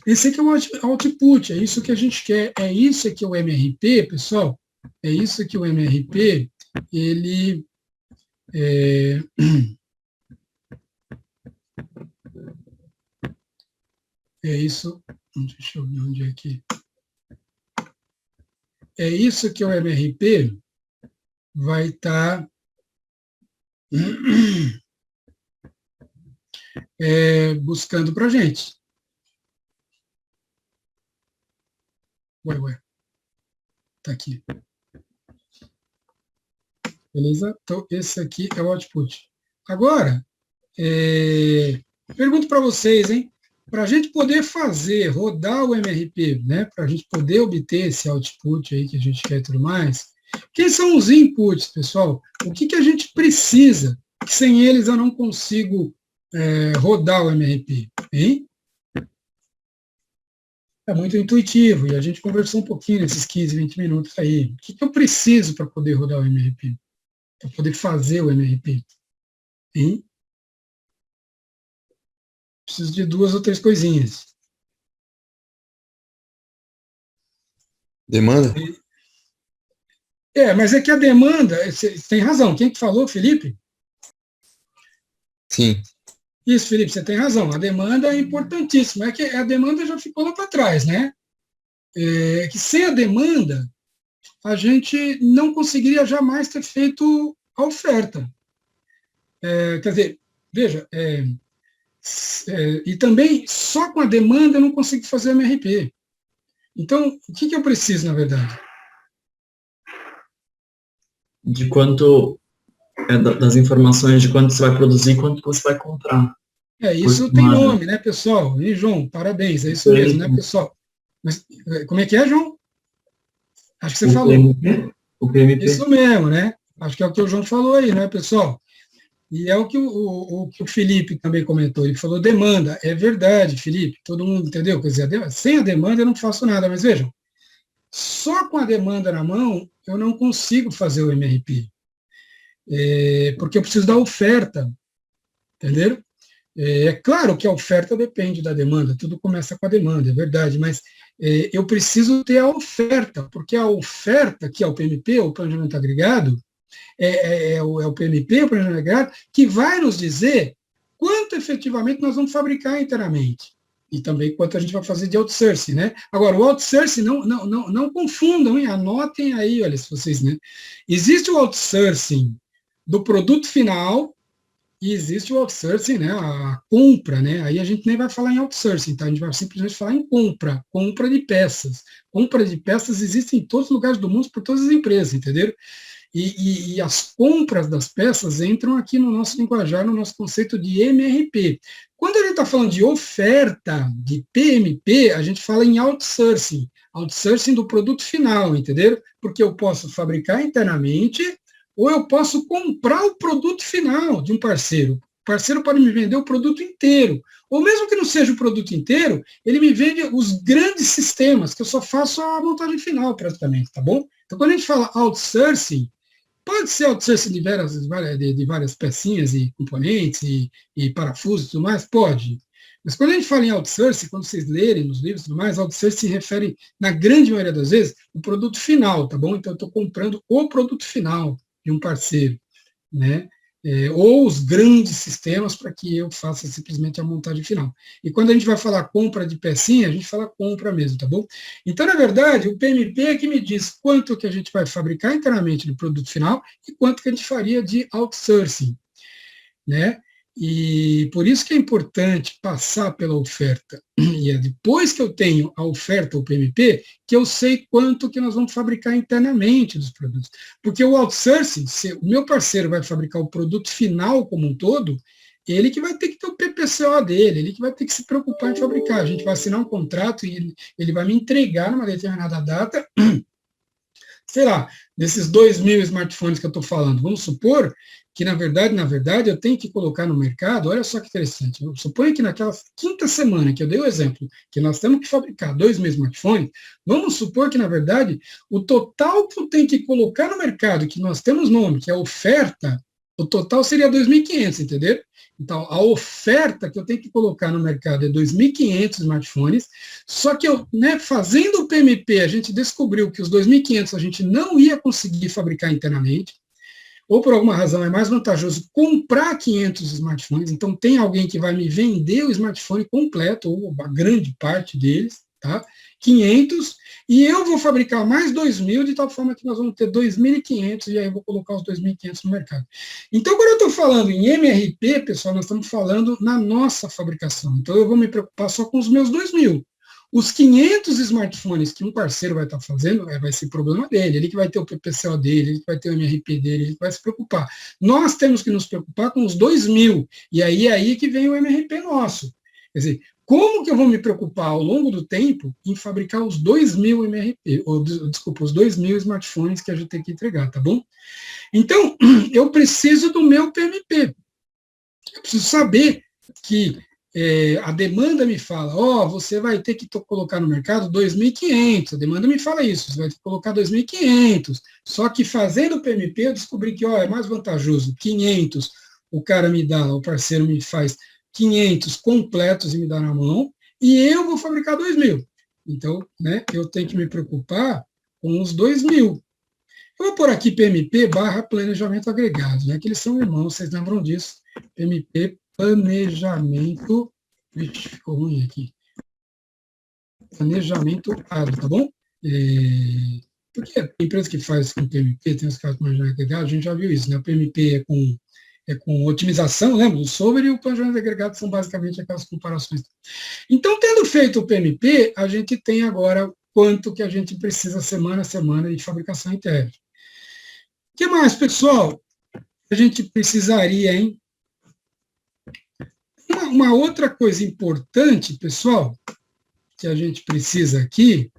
esse aqui é o output, é isso que a gente quer, é isso que o MRP, pessoal, é isso que o MRP, ele é isso, deixa eu ver onde é que... É isso que o MRP vai estar buscando para a gente. Ué. Tá aqui. Beleza? Então, esse aqui é o output. Agora, pergunto para vocês, hein? Para a gente poder rodar o MRP, né? Para a gente poder obter esse output aí que a gente quer e tudo mais, quem são os inputs, pessoal? O que a gente precisa? Que sem eles eu não consigo rodar o MRP, hein? É muito intuitivo, e a gente conversou um pouquinho nesses 15, 20 minutos aí. O que eu preciso para poder rodar o MRP? Para poder fazer o MRP? Hein? Preciso de 2 ou 3 coisinhas. Demanda? Mas é que a demanda, você tem razão. Quem que falou, Felipe? Sim. Isso, Felipe, você tem razão. A demanda é importantíssima. É que a demanda já ficou lá para trás, né? Que sem a demanda, a gente não conseguiria jamais ter feito a oferta. Quer dizer, veja, e também só com a demanda eu não consigo fazer MRP. Então, o que eu preciso, na verdade? De quanto, das informações de quanto você vai produzir e quanto você vai comprar. Isso tem nome, né, pessoal? E, João, parabéns, é isso mesmo, né, pessoal? Mas, como é que é, João? Acho que você falou. O PMP. Isso mesmo, né? Acho que é o que o João falou aí, né, pessoal? E é o que o Felipe também comentou. Ele falou demanda. É verdade, Felipe. Todo mundo entendeu? Quer dizer, sem a demanda eu não faço nada. Mas vejam, só com a demanda na mão eu não consigo fazer o MRP. Porque eu preciso da oferta. Entenderam? É claro que a oferta depende da demanda. Tudo começa com a demanda, é verdade. Mas eu preciso ter a oferta. Porque a oferta, que é o PMP, o Planejamento Agregado, é o PMP, o Planejamento Agregado, que vai nos dizer quanto efetivamente nós vamos fabricar internamente. E também quanto a gente vai fazer de outsourcing, né? Agora, o outsourcing, não confundam, hein? Anotem aí, olha, se vocês, né? Existe o outsourcing do produto final e existe o outsourcing, né? A compra, né? Aí a gente nem vai falar em outsourcing, tá? A gente vai simplesmente falar em compra de peças. Compra de peças existe em todos os lugares do mundo, por todas as empresas, entenderam? E as compras das peças entram aqui no nosso linguajar, no nosso conceito de MRP. Quando a gente está falando de oferta, de PMP, a gente fala em outsourcing. Outsourcing do produto final, entendeu? Porque eu posso fabricar internamente ou eu posso comprar o produto final de um parceiro. O parceiro pode me vender o produto inteiro. Ou mesmo que não seja o produto inteiro, ele me vende os grandes sistemas, que eu só faço a montagem final, praticamente, tá bom? Então, quando a gente fala outsourcing, pode ser outsourcing de várias pecinhas e componentes e parafusos e tudo mais? Pode. Mas quando a gente fala em outsourcing, quando vocês lerem nos livros e tudo mais, outsourcing se refere, na grande maioria das vezes, ao produto final, tá bom? Então, eu estou comprando o produto final de um parceiro, né? Ou os grandes sistemas para que eu faça simplesmente a montagem final. E quando a gente vai falar compra de pecinha, a gente fala compra mesmo, tá bom? Então, na verdade, o PMP é que me diz quanto que a gente vai fabricar internamente do produto final e quanto que a gente faria de outsourcing, né? E por isso que é importante passar pela oferta. E é depois que eu tenho a oferta, o PMP, que eu sei quanto que nós vamos fabricar internamente dos produtos. Porque o outsourcing, se o meu parceiro vai fabricar o produto final como um todo, ele que vai ter que ter o PPCO dele, ele que vai ter que se preocupar em fabricar. A gente vai assinar um contrato e ele vai me entregar numa determinada data, sei lá, desses 2.000 smartphones que eu estou falando. Vamos supor que, na verdade, eu tenho que colocar no mercado, olha só que interessante, eu suponho que naquela quinta semana que eu dei o exemplo, que nós temos que fabricar 2.000 smartphones, vamos supor que, na verdade, o total que eu tenho que colocar no mercado, que nós temos nome, que é a oferta, o total seria 2.500, entendeu? Então, a oferta que eu tenho que colocar no mercado é 2.500 smartphones, só que eu, né, fazendo o PMP, a gente descobriu que os 2.500 a gente não ia conseguir fabricar internamente, ou por alguma razão é mais vantajoso comprar 500 smartphones, então tem alguém que vai me vender o smartphone completo, ou a grande parte deles, tá? 500, e eu vou fabricar mais 2.000, de tal forma que nós vamos ter 2.500, e aí eu vou colocar os 2.500 no mercado. Então, quando eu estou falando em MRP, pessoal, nós estamos falando na nossa fabricação. Então, eu vou me preocupar só com os meus 2.000. Os 500 smartphones que um parceiro vai estar fazendo, vai ser problema dele, ele que vai ter o PPCO dele, ele que vai ter o MRP dele, ele que vai se preocupar. Nós temos que nos preocupar com os 2.000, e aí que vem o MRP nosso. Quer dizer, como que eu vou me preocupar ao longo do tempo em fabricar os 2.000 MRP, os 2.000 smartphones que a gente tem que entregar, tá bom? Então, eu preciso do meu PMP. Eu preciso saber que a demanda me fala, você vai ter que colocar no mercado 2.500, a demanda me fala isso, você vai ter que colocar 2.500, só que fazendo o PMP eu descobri que é mais vantajoso, 500 o cara me dá, o parceiro me faz 500 completos e me dá na mão, e eu vou fabricar 2.000. Então, né, eu tenho que me preocupar com os 2.000. Eu vou pôr aqui PMP / planejamento agregado, né, que eles são irmãos, vocês lembram disso, PMP planejamento, vixe, ficou ruim aqui, planejamento ADO, tá bom? Porque a empresa que faz com PMP, tem os casos de planejamento agregado, a gente já viu isso, né? O PMP é com otimização, lembra? O software e o planejamento agregado são basicamente aquelas comparações. Então, tendo feito o PMP, a gente tem agora quanto que a gente precisa semana a semana de fabricação interna. O que mais, pessoal? A gente precisaria, hein? Uma outra coisa importante, pessoal, que a gente precisa aqui,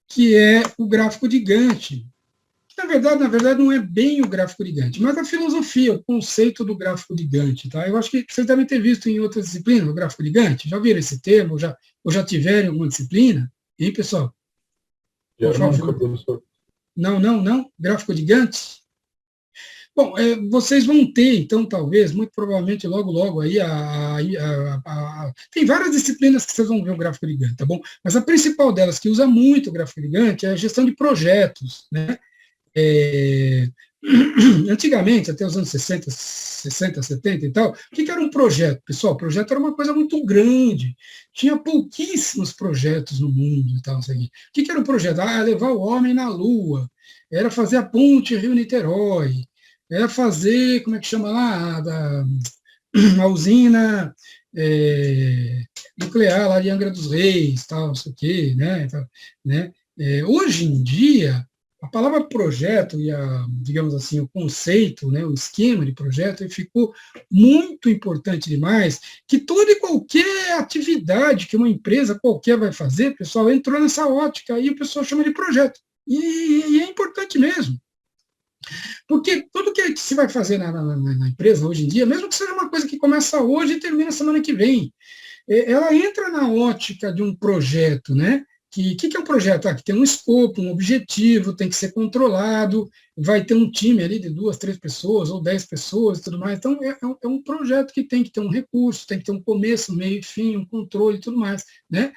que é o gráfico de Gantt. Na verdade, não é bem o gráfico de Gantt, mas a filosofia, o conceito do gráfico de Gantt. Tá? Eu acho que vocês devem ter visto em outras disciplinas o gráfico de Gantt. Já viram esse termo? Ou já tiveram em alguma disciplina? Hein, pessoal? Já nunca, professor. Não. Gráfico de Gantt? Bom, vocês vão ter, então, talvez, muito provavelmente, logo aí, tem várias disciplinas que vocês vão ver o gráfico de Gantt, tá bom? Mas a principal delas, que usa muito o gráfico de Gantt, é a gestão de projetos, né? Antigamente, até os anos 60, 70 e tal, o que era um projeto? Pessoal, o projeto era uma coisa muito grande, tinha pouquíssimos projetos no mundo e tal, assim. O que era um projeto? Levar o homem na Lua, era fazer a ponte Rio-Niterói, era fazer, como é que chama lá, a usina nuclear lá de Angra dos Reis, tal, não sei o quê, né? Hoje em dia, a palavra projeto e, digamos assim, o conceito, né, o esquema de projeto, ele ficou muito importante demais, que toda e qualquer atividade que uma empresa qualquer vai fazer, pessoal, entrou nessa ótica, aí o pessoal chama de projeto. E é importante mesmo. Porque tudo que se vai fazer na empresa hoje em dia, mesmo que seja uma coisa que começa hoje e termina semana que vem, ela entra na ótica de um projeto, né? Que é um projeto? Que tem um escopo, um objetivo, tem que ser controlado, vai ter um time ali de 2, 3 pessoas, ou 10 pessoas e tudo mais. Então, é um projeto que tem que ter um recurso, tem que ter um começo, meio e fim, um controle e tudo mais. Né?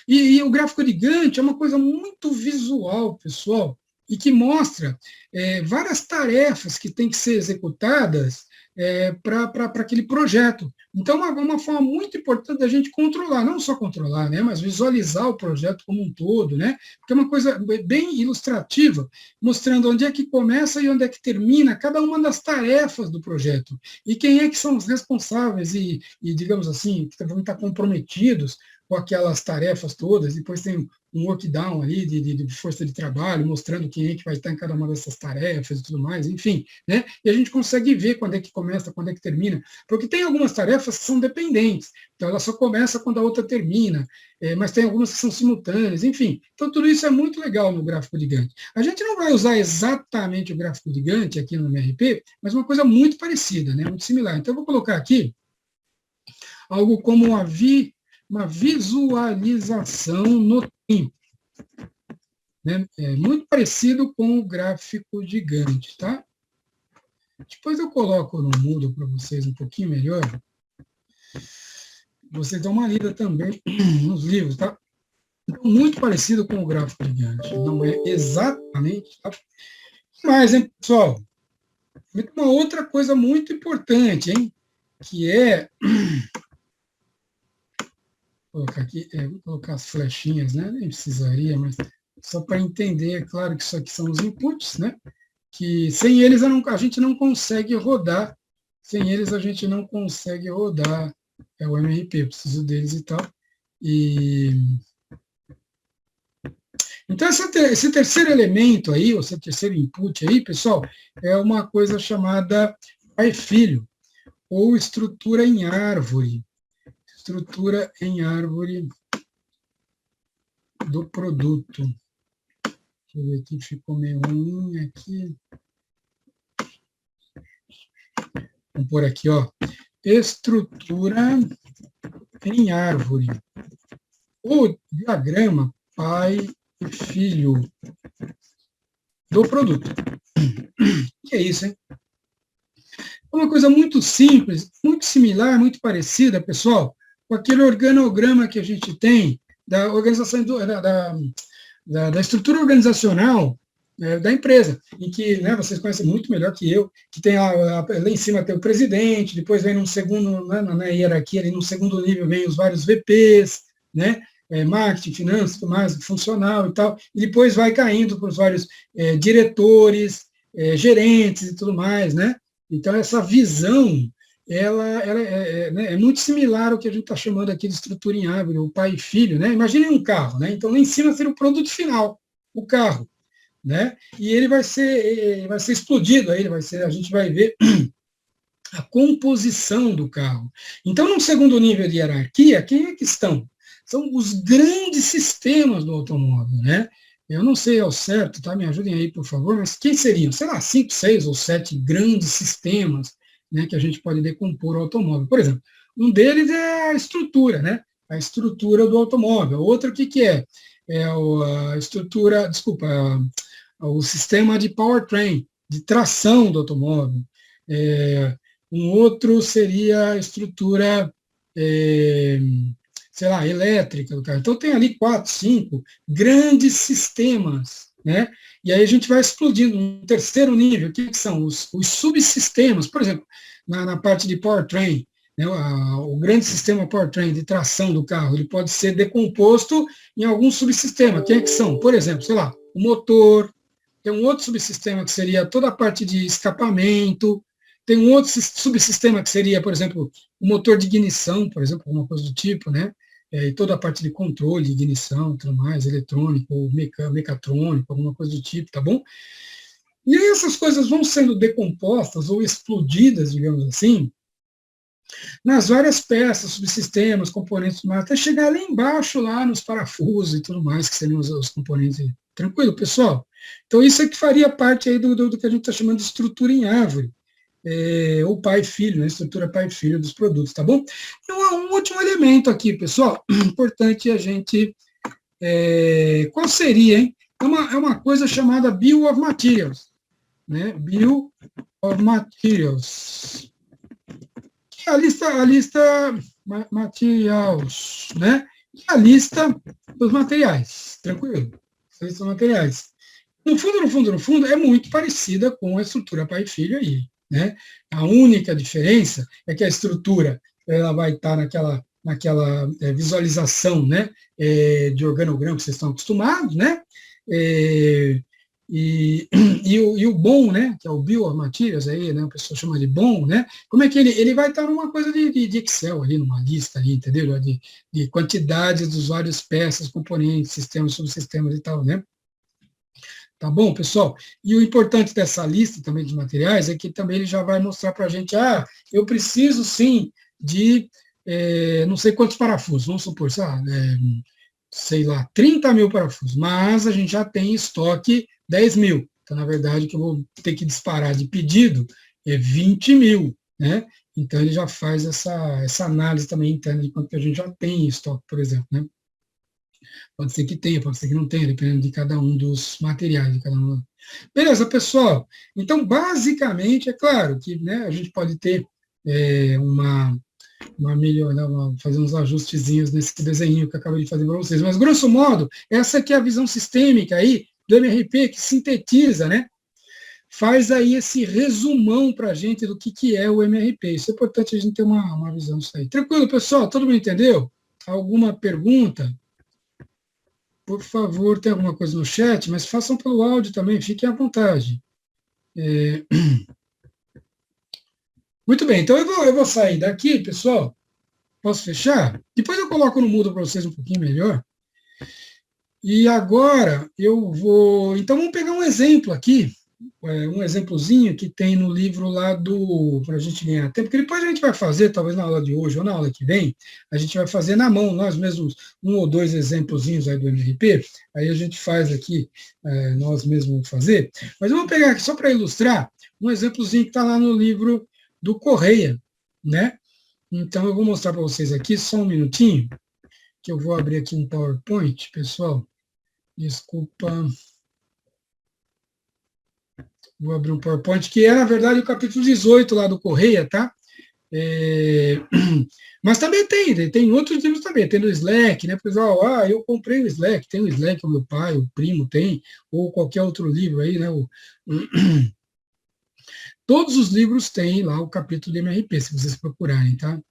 E o gráfico de Gantt é uma coisa muito visual, pessoal, e que mostra várias tarefas que têm que ser executadas para aquele projeto. Então, uma forma muito importante da gente controlar, não só controlar, né, mas visualizar o projeto como um todo, né, porque é uma coisa bem ilustrativa, mostrando onde é que começa e onde é que termina cada uma das tarefas do projeto, e quem é que são os responsáveis e digamos assim, que vão estar comprometidos com aquelas tarefas todas, depois tem um workdown ali de força de trabalho, mostrando quem é que vai estar em cada uma dessas tarefas e tudo mais, enfim, né? E a gente consegue ver quando é que começa, quando é que termina, porque tem algumas tarefas que são dependentes, então ela só começa quando a outra termina, mas tem algumas que são simultâneas, enfim. Então tudo isso é muito legal no gráfico de Gantt. A gente não vai usar exatamente o gráfico de Gantt aqui no MRP, mas uma coisa muito parecida, né? Muito similar. Então eu vou colocar aqui algo como uma visualização no tempo. Né? É muito parecido com o gráfico de Gantt, tá? Depois eu coloco no mudo para vocês um pouquinho melhor. Vocês dão uma lida também nos livros, tá? Muito parecido com o gráfico de Gantt. Não é exatamente, tá? Mas, hein, pessoal, uma outra coisa muito importante, hein? Que é... colocar aqui, vou colocar as flechinhas, né? Nem precisaria, mas só para entender, é claro que isso aqui são os inputs, né? Que sem eles a gente não consegue rodar, sem eles a gente não consegue rodar o MRP, eu preciso deles e tal. Então, esse terceiro elemento aí, ou esse terceiro input aí, pessoal, é uma coisa chamada pai-filho, ou estrutura em árvore. Estrutura em árvore do produto. Deixa eu ver aqui, ficou meio ruim aqui. Vamos pôr aqui, ó. Estrutura em árvore. O diagrama pai e filho do produto. Que é isso, hein? É uma coisa muito simples, muito similar, muito parecida, pessoal, com aquele organograma que a gente tem da organização da estrutura organizacional da empresa, em que, né, vocês conhecem muito melhor que eu, que tem lá em cima tem o presidente, depois vem num segundo, né, na hierarquia, ali no segundo nível vem os vários VPs, né, marketing, finanças, tudo mais, funcional e tal, e depois vai caindo para os vários diretores, gerentes e tudo mais, né? Então, essa visão, ela é muito similar ao que a gente está chamando aqui de estrutura em árvore, o pai e filho, né? Imaginem um carro, né? Então, lá em cima seria o produto final, o carro, né? E ele vai ser explodido, aí a gente vai ver a composição do carro. Então, num segundo nível de hierarquia, quem é que estão? São os grandes sistemas do automóvel, né? Eu não sei ao certo, tá? Me ajudem aí, por favor, mas quem seriam? Sei lá, 5, 6 ou 7 grandes sistemas, né, que a gente pode decompor o automóvel. Por exemplo, um deles é a estrutura, né? A estrutura do automóvel. Outro, o que é? É a estrutura, o sistema de powertrain, de tração do automóvel. Um outro seria a estrutura... sei lá, elétrica do carro. Então, tem ali 4, 5 grandes sistemas, né? E aí a gente vai explodindo. Um terceiro nível, o que são? Os subsistemas. Por exemplo, na parte de powertrain, né, o grande sistema powertrain de tração do carro, ele pode ser decomposto em algum subsistema. Quem é que são? Por exemplo, sei lá, o motor. Tem um outro subsistema que seria toda a parte de escapamento. Tem um outro subsistema que seria, por exemplo, o motor de ignição, por exemplo, alguma coisa do tipo, né? e toda a parte de controle, ignição, tudo mais, eletrônico, ou mecatrônico, alguma coisa do tipo, tá bom? E aí essas coisas vão sendo decompostas ou explodidas, digamos assim, nas várias peças, subsistemas, componentes, até chegar lá embaixo, lá nos parafusos e tudo mais, que seriam os componentes. Tranquilo, pessoal? Então, isso é que faria parte aí do que a gente está chamando de estrutura em árvore, ou pai e filho, né? Estrutura pai e filho dos produtos, tá bom? E um último elemento aqui, pessoal, importante a gente. Qual seria, hein? É uma coisa chamada Bill of Materials, né? Bill of Materials. A lista materials, né? E a lista dos materiais, tranquilo? A lista dos materiais. No fundo, é muito parecida com a estrutura pai e filho aí, né? A única diferença é que a estrutura ela vai estar naquela visualização, né? De organograma que vocês estão acostumados, né? E o bom, né, que é o Bill of Materials, aí, né, a pessoa chama de bom, né, como é que ele vai estar numa coisa de Excel ali, numa lista ali, entendeu? De quantidades dos vários peças, componentes, sistemas, subsistemas e tal, né? Tá bom, pessoal? E o importante dessa lista também de materiais é que também ele já vai mostrar para a gente, eu preciso sim de não sei quantos parafusos, vamos supor, sei lá, 30 mil parafusos, mas a gente já tem em estoque 10 mil. Então, na verdade, o que eu vou ter que disparar de pedido é 20 mil, né? Então, ele já faz essa análise também interna de quanto que a gente já tem em estoque, por exemplo, né? Pode ser que tenha, pode ser que não tenha, dependendo de cada um dos materiais. De cada um. Beleza, pessoal? Então, basicamente, é claro que, né, a gente pode ter uma melhor, fazer uns ajustezinhos nesse desenho que eu acabei de fazer para vocês. Mas, grosso modo, essa aqui é a visão sistêmica aí do MRP, que sintetiza, né? Faz aí esse resumão para a gente do que é o MRP. Isso é importante a gente ter uma visão disso aí. Tranquilo, pessoal? Todo mundo entendeu? Alguma pergunta? Por favor, tem alguma coisa no chat, mas façam pelo áudio também, fiquem à vontade. Muito bem, então eu vou sair daqui, pessoal. Posso fechar? Depois eu coloco no mudo para vocês um pouquinho melhor. E agora eu vou. Então vamos pegar um exemplo aqui, um exemplozinho que tem no livro lá para a gente ganhar tempo, porque depois a gente vai fazer, talvez na aula de hoje ou na aula que vem, a gente vai fazer na mão, nós mesmos, um ou dois exemplozinhos aí do MRP, aí a gente faz aqui, nós mesmos vamos fazer. Mas eu vou pegar aqui só para ilustrar um exemplozinho que está lá no livro do Correia, né? Então, eu vou mostrar para vocês aqui, só um minutinho, que eu vou abrir aqui um PowerPoint, pessoal. Desculpa. Vou abrir um PowerPoint, que é, na verdade, o capítulo 18 lá do Correia, tá? Mas também tem outros livros também, tem no Slack, né, pessoal? Eu comprei o Slack, tem o Slack, o meu pai, o primo tem, ou qualquer outro livro aí, né? Todos os livros têm lá o capítulo de MRP, se vocês procurarem, tá?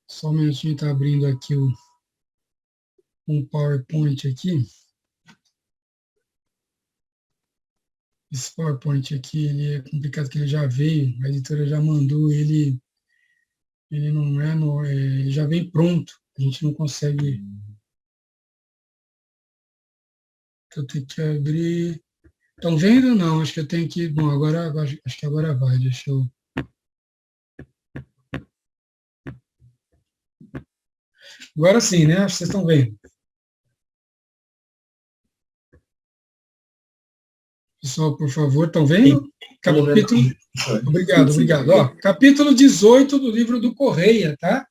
Só um minutinho, está abrindo aqui um PowerPoint aqui. Esse PowerPoint aqui, ele é complicado, que ele já veio, a editora já mandou, ele não é, ele já vem pronto, a gente não consegue. Eu tenho que abrir. Estão vendo? Não, acho que eu tenho que. Bom, agora acho que agora vai, deixa eu. Agora sim, né? Acho que vocês estão vendo. Pessoal, por favor, estão vendo? Capítulo. Obrigado. Ó, capítulo 18 do livro do Correia, tá?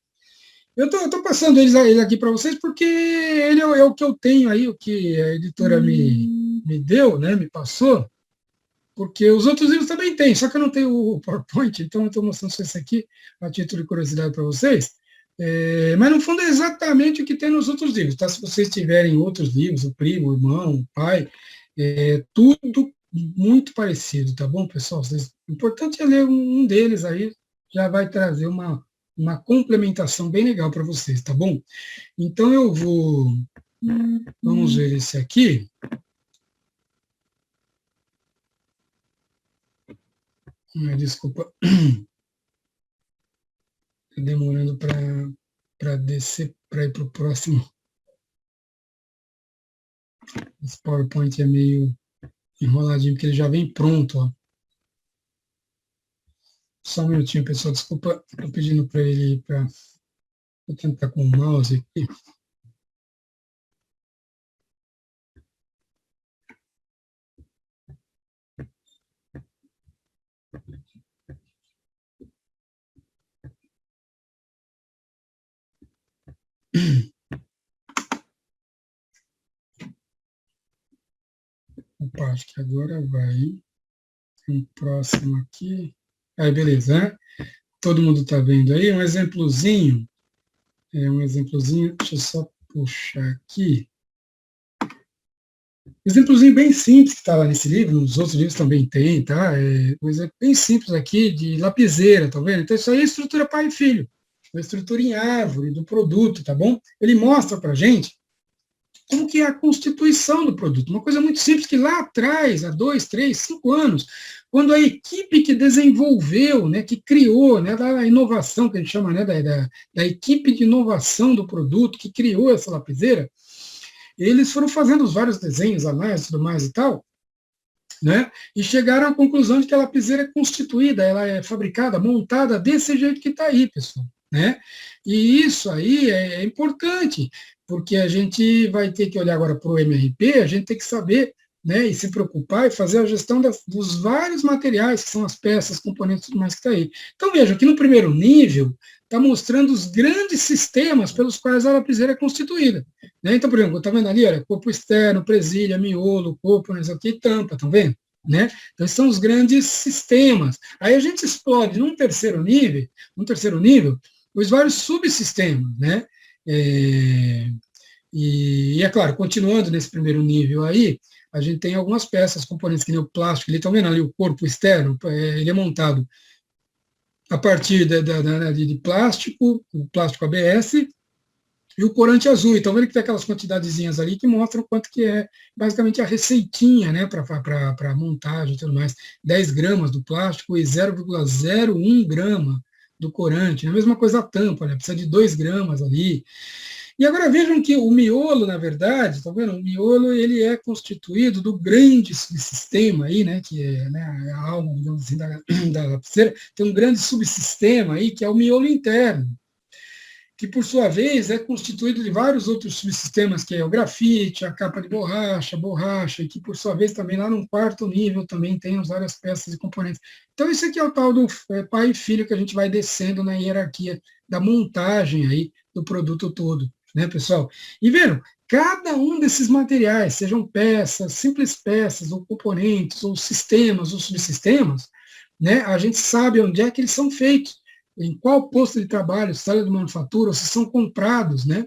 Eu estou passando ele aqui para vocês porque ele é o que eu tenho aí, o que a editora me deu, né? Me passou. Porque os outros livros também tem, só que eu não tenho o PowerPoint, então eu estou mostrando só esse aqui, a título de curiosidade para vocês. Mas, no fundo, é exatamente o que tem nos outros livros, tá? Se vocês tiverem outros livros, o primo, o irmão, o pai, tudo muito parecido, tá bom, pessoal? O importante é ler um deles aí, já vai trazer uma complementação bem legal para vocês, tá bom? Então, eu vou... Vamos ver esse aqui. Desculpa. Tá demorando para descer, para ir para o próximo. Esse PowerPoint é meio enroladinho, porque ele já vem pronto, ó. Só um minutinho, pessoal, desculpa, estou pedindo para ele para vou tentar com o mouse aqui. Opa, acho que agora vai. Um próximo aqui. Aí, beleza, né? Todo mundo está vendo aí? Um exemplozinho. Deixa eu só puxar aqui. Exemplozinho bem simples que está lá nesse livro, nos outros livros também tem, tá? Um exemplo bem simples aqui de lapiseira, tá vendo? Então, isso aí é estrutura pai e filho. Uma estrutura em árvore do produto, tá bom? Ele mostra para gente como que é a constituição do produto. Uma coisa muito simples que lá atrás, há 2, 3, 5 anos, quando a equipe que desenvolveu, né, que criou, né, da inovação, que a gente chama, né, da equipe de inovação do produto, que criou essa lapiseira, eles foram fazendo os vários desenhos, análises, tudo mais e tal, né, e chegaram à conclusão de que a lapiseira é constituída, ela é fabricada, montada desse jeito que está aí, pessoal. Né? E isso aí é importante, porque a gente vai ter que olhar agora para o MRP, a gente tem que saber, né, e se preocupar e fazer a gestão dos vários materiais, que são as peças, componentes e tudo mais que está aí. Então, veja, aqui no primeiro nível, está mostrando os grandes sistemas pelos quais a lapiseira é constituída. Né? Então, por exemplo, está vendo ali, olha, corpo externo, presilha, miolo, corpo, né, aqui, e tampa, estão vendo? Né? Então, são os grandes sistemas. Aí a gente explode num terceiro nível, os vários subsistemas, né? E é claro, continuando nesse primeiro nível aí, a gente tem algumas peças, componentes que nem o plástico, ele estão vendo ali o corpo externo, ele é montado a partir de plástico, o plástico ABS, e o corante azul. Então, vendo que tem aquelas quantidadezinhas ali que mostram quanto que é basicamente a receitinha, né, para montagem e tudo mais. 10 gramas do plástico e 0,01 grama do corante. A mesma coisa a tampa, né, precisa de 2 gramas ali. E agora vejam que o miolo, na verdade, tá vendo? O miolo ele é constituído do grande subsistema aí, né, que é, né, a alma, digamos assim, da lapiseira, tem um grande subsistema aí que é o miolo interno, que por sua vez é constituído de vários outros subsistemas, que é o grafite, a capa de borracha, e que por sua vez também lá no quarto nível também tem as várias peças e componentes. Então isso aqui é o tal do pai e filho que a gente vai descendo na hierarquia da montagem aí do produto todo, né, pessoal? E vendo, cada um desses materiais, sejam peças, simples peças, ou componentes, ou sistemas, ou subsistemas, né, a gente sabe onde é que eles são feitos, em qual posto de trabalho, sala de manufatura, ou se são comprados, né?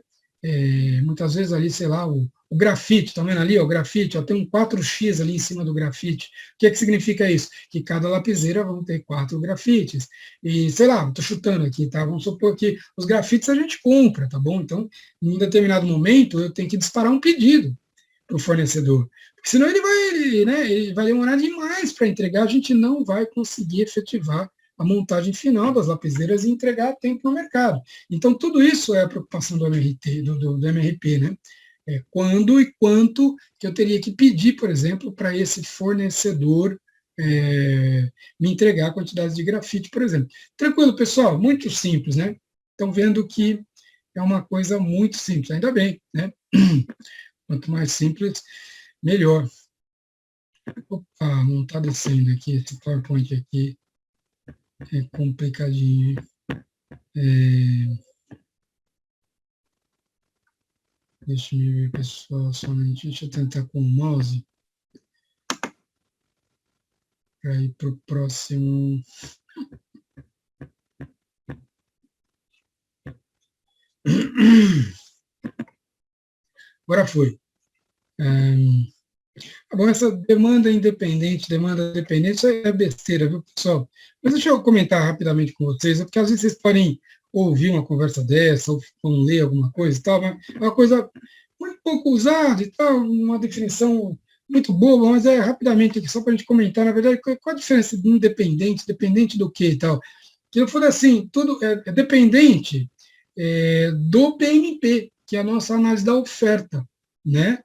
Muitas vezes ali, sei lá, o grafite, tá vendo ali, ó, o grafite, ó, tem um 4x ali em cima do grafite. O que é que significa isso? Que cada lapiseira vão ter 4 grafites. E, sei lá, estou chutando aqui, tá? Vamos supor que os grafites a gente compra, tá bom? Então, em um determinado momento, eu tenho que disparar um pedido para o fornecedor. Porque senão ele vai demorar demais para entregar, a gente não vai conseguir efetivar a montagem final das lapiseiras e entregar a tempo no mercado. Então, tudo isso é a preocupação do MRP, né? Quando e quanto que eu teria que pedir, por exemplo, para esse fornecedor me entregar a quantidade de grafite, por exemplo. Tranquilo, pessoal? Muito simples, né? Estão vendo que é uma coisa muito simples, ainda bem, né? Quanto mais simples, melhor. Opa, não está descendo aqui, esse PowerPoint aqui. É complicadinho. Deixa eu ver, pessoal, somente. Deixa eu tentar com o mouse. Para ir para o próximo. Agora foi. Bom, essa demanda dependente, isso é besteira, viu, pessoal? Mas deixa eu comentar rapidamente com vocês, porque às vezes vocês podem ouvir uma conversa dessa, ou ler alguma coisa e tal, mas é uma coisa muito pouco usada e tal, uma definição muito boa, mas rapidamente aqui, só para a gente comentar, na verdade, qual a diferença de independente, dependente do que e tal? que no fundo assim, tudo é dependente do PMP, que é a nossa análise da oferta, né?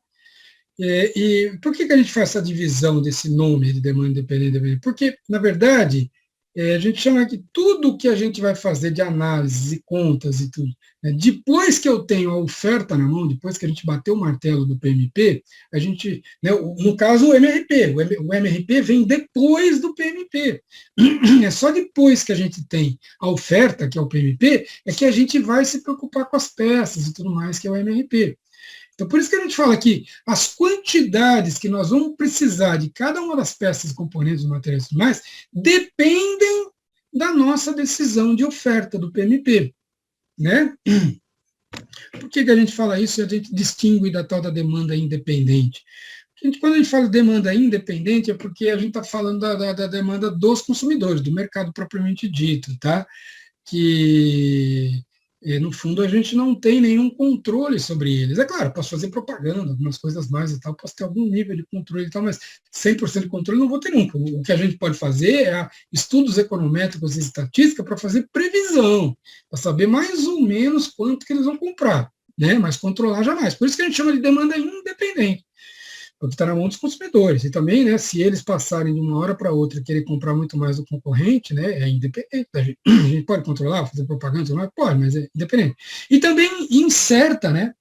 E por que a gente faz essa divisão desse nome de demanda independente? Porque, na verdade, a gente chama que tudo que a gente vai fazer de análises e contas e tudo, né, depois que eu tenho a oferta na mão, depois que a gente bateu o martelo do PMP, a gente, né, no caso o MRP, o MRP vem depois do PMP. É só depois que a gente tem a oferta, que é o PMP, é que a gente vai se preocupar com as peças e tudo mais, que é o MRP. Então, por isso que a gente fala que as quantidades que nós vamos precisar de cada uma das peças, componentes, materiais e tudo mais, dependem da nossa decisão de oferta do PMP. Né? Por que a gente fala isso e a gente distingue da tal da demanda independente? Quando a gente fala de demanda independente, é porque a gente está falando da demanda dos consumidores, do mercado propriamente dito, tá? Que no fundo, a gente não tem nenhum controle sobre eles. É claro, posso fazer propaganda, algumas coisas mais e tal, posso ter algum nível de controle e tal, mas 100% de controle não vou ter nunca. O que a gente pode fazer é estudos econométricos e estatística para fazer previsão, para saber mais ou menos quanto que eles vão comprar, né? Mas controlar jamais. Por isso que a gente chama de demanda independente, porque está na mão dos consumidores. E também, né, se eles passarem de uma hora para outra e querer comprar muito mais do concorrente, né, é independente. A gente pode controlar, fazer propaganda, não pode, mas é independente. E também incerta, né?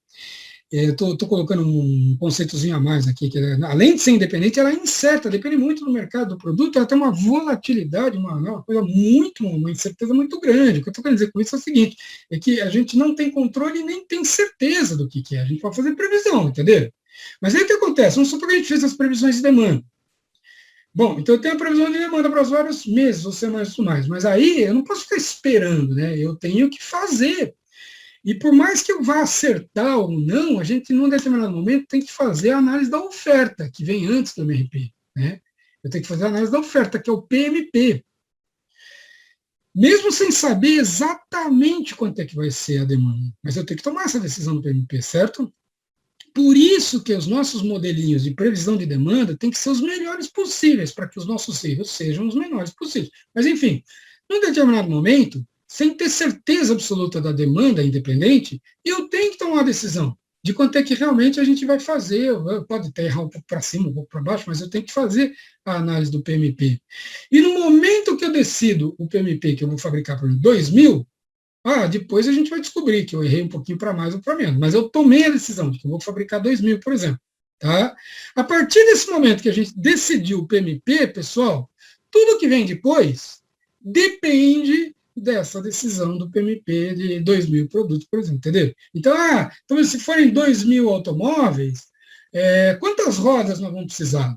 Estou colocando um conceitozinho a mais aqui, que além de ser independente, ela é incerta, depende muito do mercado do produto, ela tem uma volatilidade, uma coisa uma incerteza muito grande. O que eu estou querendo dizer com isso é o seguinte, é que a gente não tem controle e nem tem certeza do que é. A gente pode fazer previsão, entendeu? Mas aí o que acontece? Vamos supor que a gente fez as previsões de demanda. Bom, então eu tenho a previsão de demanda para os vários meses ou semanas e tudo mais, mas aí eu não posso ficar esperando, né? Eu tenho que fazer. E por mais que eu vá acertar ou não, a gente, num determinado momento, tem que fazer a análise da oferta, que vem antes do MRP, né? Eu tenho que fazer a análise da oferta, que é o PMP. Mesmo sem saber exatamente quanto é que vai ser a demanda, mas eu tenho que tomar essa decisão do PMP, certo? Por isso que os nossos modelinhos de previsão de demanda têm que ser os melhores possíveis, para que os nossos erros sejam os menores possíveis. Mas, enfim, num determinado momento, sem ter certeza absoluta da demanda independente, eu tenho que tomar uma decisão de quanto é que realmente a gente vai fazer. Pode até errar um pouco para cima, um pouco para baixo, mas eu tenho que fazer a análise do PMP. E no momento que eu decido o PMP que eu vou fabricar por 2.000, depois a gente vai descobrir que eu errei um pouquinho para mais ou para menos, mas eu tomei a decisão de que eu vou fabricar 2.000, por exemplo. Tá? A partir desse momento que a gente decidiu o PMP, pessoal, tudo que vem depois depende dessa decisão do PMP de 2.000 produtos, por exemplo, entendeu? Então, se forem 2.000 automóveis, quantas rodas nós vamos precisar?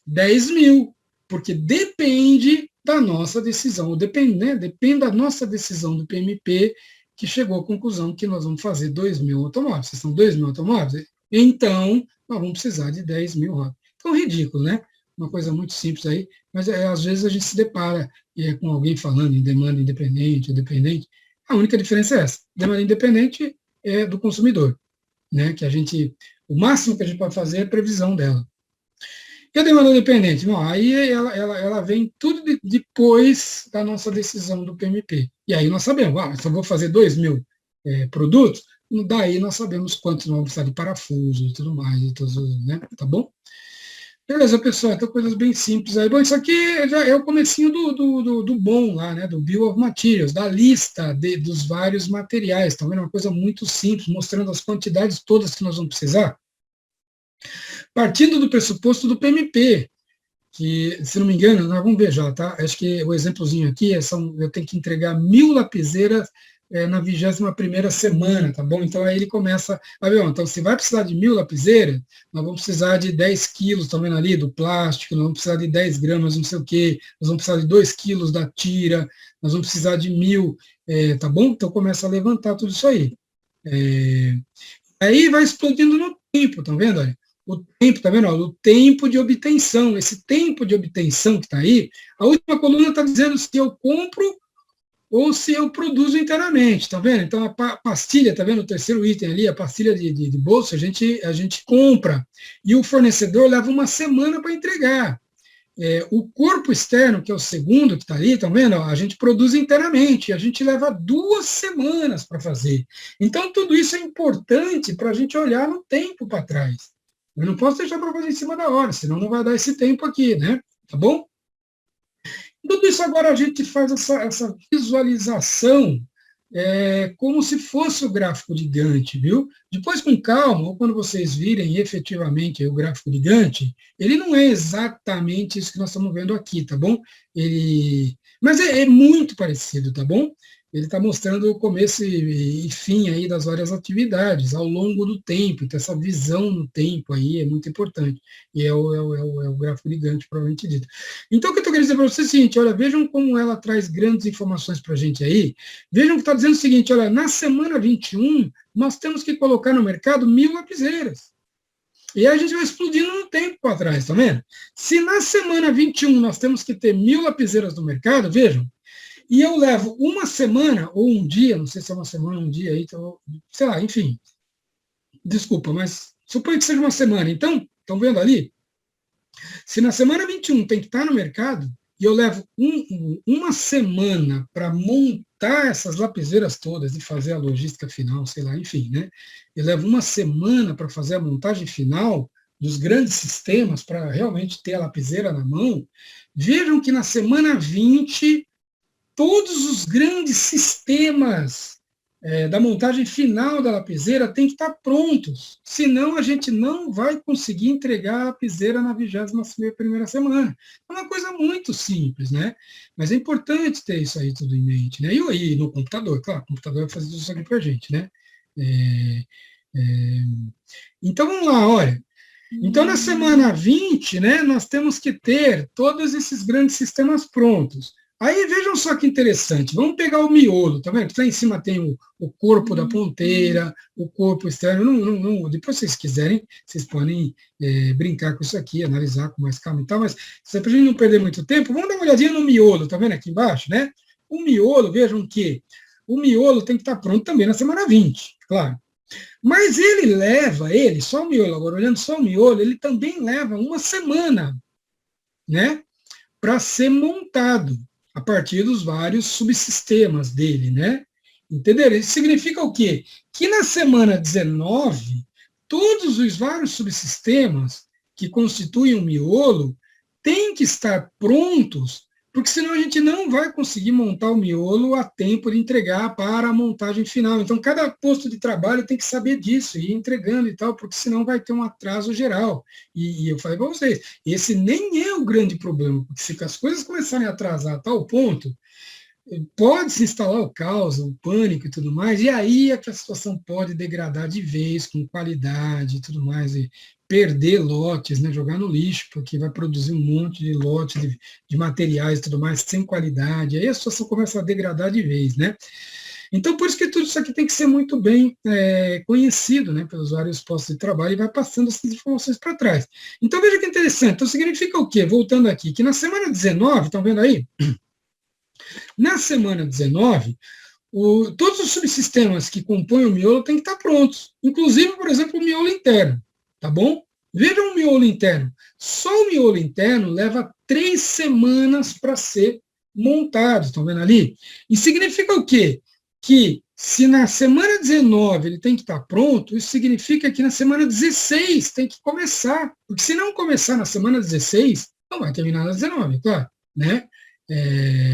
10.000, porque depende da nossa decisão, depende da nossa decisão do PMP, que chegou à conclusão que nós vamos fazer 2.000 automóveis. Se são 2.000 automóveis, então nós vamos precisar de 10.000 rodas. Então, ridículo, né? Uma coisa muito simples aí, mas às vezes a gente se depara com alguém falando em demanda independente ou dependente. A única diferença é essa. Demanda independente é do consumidor, né? Que o máximo que a gente pode fazer é a previsão dela. E a demanda dependente? Bom, aí ela vem tudo depois da nossa decisão do PMP. E aí nós sabemos, se eu vou fazer 2.000 produtos, daí nós sabemos quantos nós vamos precisar de parafuso e tudo mais, né? Tá bom? Beleza, pessoal, então coisas bem simples aí. Bom, isso aqui já é o comecinho do bom lá, né? Do Bill of Materials, da lista dos vários materiais. Tá vendo? Uma coisa muito simples, mostrando as quantidades todas que nós vamos precisar. Partindo do pressuposto do PMP, que, se não me engano, nós vamos ver já, tá? Acho que o exemplozinho aqui eu tenho que entregar 1.000 lapiseiras na 21ª semana, tá bom? Então aí ele começa a ver, então se vai precisar de 1.000 lapiseiras, nós vamos precisar de 10 quilos, tá vendo ali, do plástico, nós vamos precisar de 10 gramas, não sei o quê, nós vamos precisar de 2 quilos da tira, nós vamos precisar de 1.000, tá bom? Então começa a levantar tudo isso aí. Aí vai explodindo no tempo, tá vendo? Olha, o tempo, tá vendo? O tempo de obtenção, esse tempo de obtenção que está aí, a última coluna está dizendo se eu compro ou se eu produzo internamente, tá vendo? Então, a pastilha, tá vendo? O terceiro item ali, a pastilha de bolsa, a gente compra. E o fornecedor leva uma semana para entregar. o corpo externo, que é o segundo que está ali, estão vendo? A gente produz internamente, a gente leva 2 semanas para fazer. Então, tudo isso é importante para a gente olhar no tempo para trás. Eu não posso deixar para fazer em cima da hora, senão não vai dar esse tempo aqui, né? Tá bom? Tudo isso agora a gente faz essa visualização como se fosse o gráfico de Gantt, viu? Depois, com calma, ou quando vocês virem efetivamente o gráfico de Gantt, ele não é exatamente isso que nós estamos vendo aqui, tá bom? Mas é muito parecido, tá bom? Ele está mostrando o começo e fim aí das várias atividades ao longo do tempo. Então, essa visão no tempo aí é muito importante. E é o gráfico de Gantt, provavelmente dito. Então, o que eu estou querendo dizer para vocês é o seguinte, olha, vejam como ela traz grandes informações para a gente aí. Vejam que está dizendo o seguinte, olha, na semana 21, nós temos que colocar no mercado 1.000 lapiseiras. E aí a gente vai explodindo no tempo para trás, tá vendo? Se na semana 21 nós temos que ter 1.000 lapiseiras no mercado, vejam, e eu levo uma semana, ou um dia, não sei se é uma semana, um dia, aí, então, sei lá, enfim. Desculpa, mas suponho que seja uma semana. Então, estão vendo ali? Se na semana 21 tem que estar no mercado, e eu levo uma semana para montar essas lapiseiras todas e fazer a logística final, sei lá, enfim, né? Eu levo uma semana para fazer a montagem final dos grandes sistemas, para realmente ter a lapiseira na mão. Vejam que na semana 20 todos os grandes sistemas da montagem final da lapiseira têm que estar prontos, senão a gente não vai conseguir entregar a lapiseira na 21ª semana. É uma coisa muito simples, né? Mas é importante ter isso aí tudo em mente, né? E aí, no computador, claro, o computador vai fazer isso aqui para a gente, né? Então, vamos lá, olha. Então, na semana 20, né, nós temos que ter todos esses grandes sistemas prontos. Aí vejam só que interessante, vamos pegar o miolo, tá vendo? Lá em cima tem o corpo da ponteira, o corpo externo, depois vocês quiserem, vocês podem brincar com isso aqui, analisar com mais calma e tal, mas para a gente não perder muito tempo, vamos dar uma olhadinha no miolo, tá vendo aqui embaixo, né? O miolo, vejam que o miolo tem que estar pronto também na semana 20, claro. Mas só o miolo, agora olhando só o miolo, ele também leva uma semana, né? Para ser montado a partir dos vários subsistemas dele, né? Entenderam? Isso significa o quê? Que na semana 19, todos os vários subsistemas que constituem o miolo têm que estar prontos, porque senão a gente não vai conseguir montar o miolo a tempo de entregar para a montagem final. Então, cada posto de trabalho tem que saber disso, e ir entregando e tal, porque senão vai ter um atraso geral. E eu falei para vocês, esse nem é o grande problema, porque se as coisas começarem a atrasar a tal ponto, pode se instalar o caos, o pânico e tudo mais, e aí é que a situação pode degradar de vez, com qualidade e tudo mais, e perder lotes, né, jogar no lixo, porque vai produzir um monte de lotes de materiais e tudo mais sem qualidade, aí a situação começa a degradar de vez, né? Então, por isso que tudo isso aqui tem que ser muito bem conhecido, né, pelos vários postos de trabalho, e vai passando essas informações para trás. Então, veja que interessante. Então, significa o quê? Voltando aqui, que na semana 19, estão vendo aí? Na semana 19, todos os subsistemas que compõem o miolo têm que estar prontos, inclusive, por exemplo, o miolo interno, tá bom? Vejam o miolo interno. Só o miolo interno leva 3 semanas para ser montado, estão vendo ali? E significa o quê? Que se na semana 19 ele tem que estar pronto, isso significa que na semana 16 tem que começar, porque se não começar na semana 16, não vai terminar na 19, claro, né?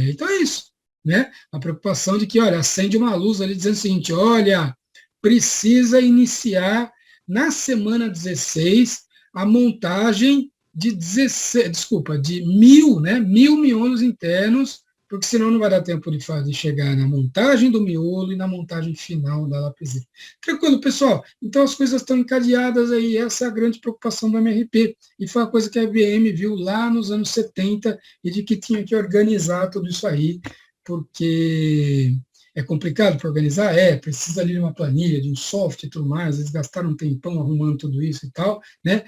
Então é isso, né? A preocupação de que, olha, acende uma luz ali dizendo o seguinte, olha, precisa iniciar na semana 16 a montagem de 1.000, né? 1.000 miolos internos, porque senão não vai dar tempo de chegar na montagem do miolo e na montagem final da lapiseira. Tranquilo, pessoal? Então as coisas estão encadeadas aí, essa é a grande preocupação do MRP, e foi uma coisa que a IBM viu lá nos anos 70, e de que tinha que organizar tudo isso aí, porque é complicado para organizar? Precisa ali de uma planilha, de um software e tudo mais, eles gastaram um tempão arrumando tudo isso e tal, né?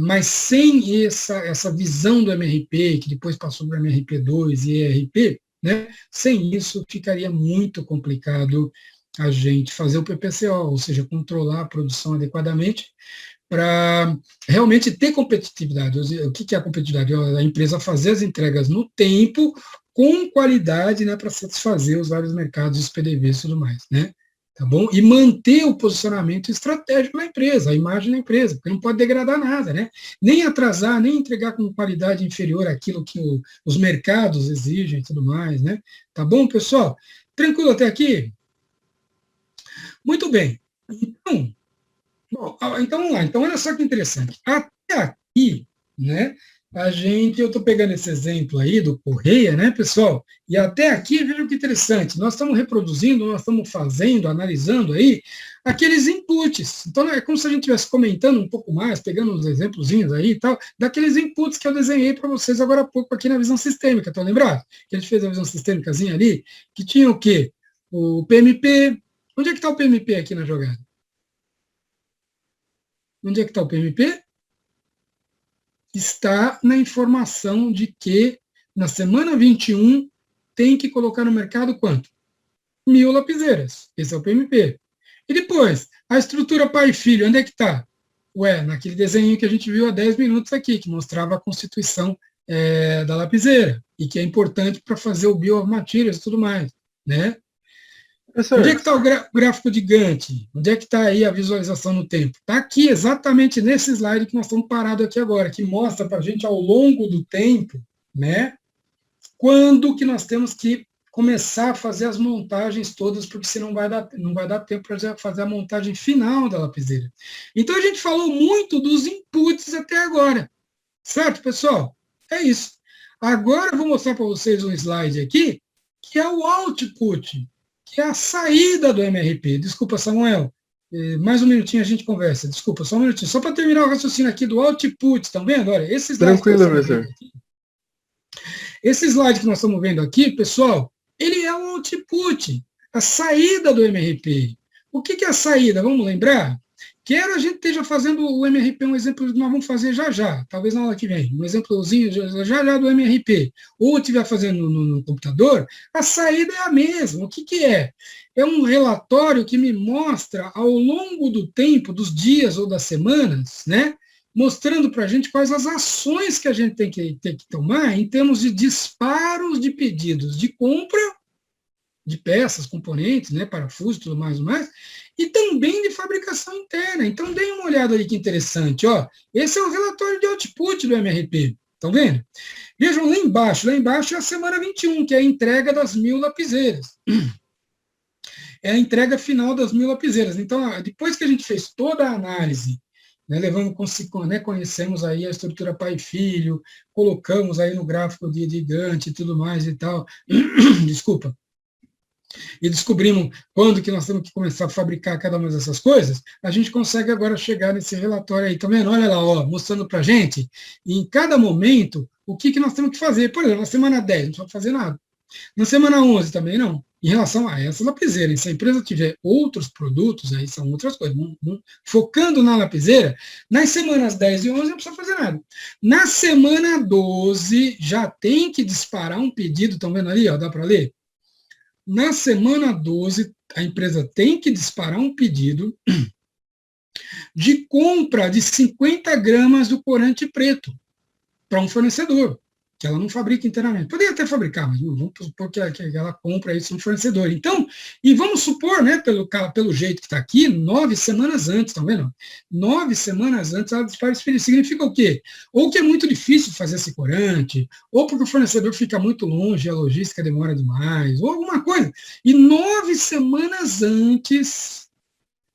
Mas sem essa visão do MRP, que depois passou para o MRP2 e ERP, né? Sem isso ficaria muito complicado a gente fazer o PPCO, ou seja, controlar a produção adequadamente, para realmente ter competitividade. O que é a competitividade? A empresa fazer as entregas no tempo, com qualidade, né, para satisfazer os vários mercados, os PDVs e tudo mais, né? Tá bom? E manter o posicionamento estratégico da empresa, a imagem da empresa, porque não pode degradar nada, né? Nem atrasar, nem entregar com qualidade inferior àquilo que os mercados exigem e tudo mais, né? Tá bom, pessoal? Tranquilo até aqui? Muito bem. Então, então vamos lá. Então, olha só que interessante. Até aqui, né? Eu estou pegando esse exemplo aí do Correia, né, pessoal? E até aqui, veja que interessante. Nós estamos reproduzindo, nós estamos fazendo, analisando aí aqueles inputs. Então, é como se a gente estivesse comentando um pouco mais, pegando uns exemplozinhos aí e tal, daqueles inputs que eu desenhei para vocês agora há pouco aqui na visão sistêmica. Estão lembrados? Que a gente fez a visão sistêmicazinha ali, que tinha o quê? O PMP. Onde é que está o PMP aqui na jogada? Onde é que está o PMP? Está na informação de que na semana 21 tem que colocar no mercado quanto? 1.000 lapiseiras. Esse é o PMP. E depois, a estrutura pai e filho, onde é que está? Naquele desenho que a gente viu há 10 minutos aqui, que mostrava a constituição da lapiseira, e que é importante para fazer o Bill of Materials e tudo mais, né? Professor. Onde é que está o gráfico de Gantt? Onde é que está aí a visualização no tempo? Está aqui, exatamente nesse slide que nós estamos parados aqui agora, que mostra para a gente ao longo do tempo, né, quando que nós temos que começar a fazer as montagens todas, porque senão não vai dar tempo para fazer a montagem final da lapiseira. Então, a gente falou muito dos inputs até agora. Certo, pessoal? É isso. Agora, eu vou mostrar para vocês um slide aqui, que é o output, que é a saída do MRP. Desculpa, Samuel, mais um minutinho a gente conversa. Desculpa, só um minutinho. Só para terminar o raciocínio aqui do output, estão vendo? Olha, esse slide. Tranquilo, professor. Esse slide que nós estamos vendo aqui, pessoal, ele é o output, a saída do MRP. O que é a saída? Vamos lembrar? Quero a gente esteja fazendo o MRP, um exemplo que nós vamos fazer já, talvez na aula que vem, um exemplozinho já do MRP, ou estiver fazendo no computador, a saída é a mesma. O que é? É um relatório que me mostra ao longo do tempo, dos dias ou das semanas, né, mostrando para a gente quais as ações que a gente tem que tomar em termos de disparos de pedidos de compra, de peças, componentes, né, parafusos, tudo mais, e também de fabricação interna. Então, deem uma olhada aí que interessante. Ó. Esse é o relatório de output do MRP. Estão vendo? Vejam lá embaixo é a semana 21, que é a entrega das 1.000 lapiseiras. É a entrega final das 1.000 lapiseiras. Então, depois que a gente fez toda a análise, né, conhecemos aí a estrutura pai e filho, colocamos aí no gráfico de Gantt e tudo mais e tal. Desculpa. E descobrimos quando que nós temos que começar a fabricar cada uma dessas coisas, a gente consegue agora chegar nesse relatório aí, tá vendo? Olha lá, ó, mostrando para a gente, em cada momento, o que nós temos que fazer. Por exemplo, na semana 10, não precisa fazer nada. Na semana 11 também não. Em relação a essa lapiseira, se a empresa tiver outros produtos, aí são outras coisas. Focando na lapiseira, nas semanas 10 e 11 não precisa fazer nada. Na semana 12, já tem que disparar um pedido, estão vendo ali, ó, dá para ler? Na semana 12, a empresa tem que disparar um pedido de compra de 50 gramas do corante preto para um fornecedor, que ela não fabrica inteiramente. Poderia até fabricar, mas vamos supor que ela compra isso no fornecedor. Então, e vamos supor, né, pelo jeito que está aqui, 9 semanas antes, estão vendo? 9 semanas antes ela dispara esse pedido. Significa o quê? Ou que é muito difícil fazer esse corante, ou porque o fornecedor fica muito longe, a logística demora demais, ou alguma coisa. E 9 semanas antes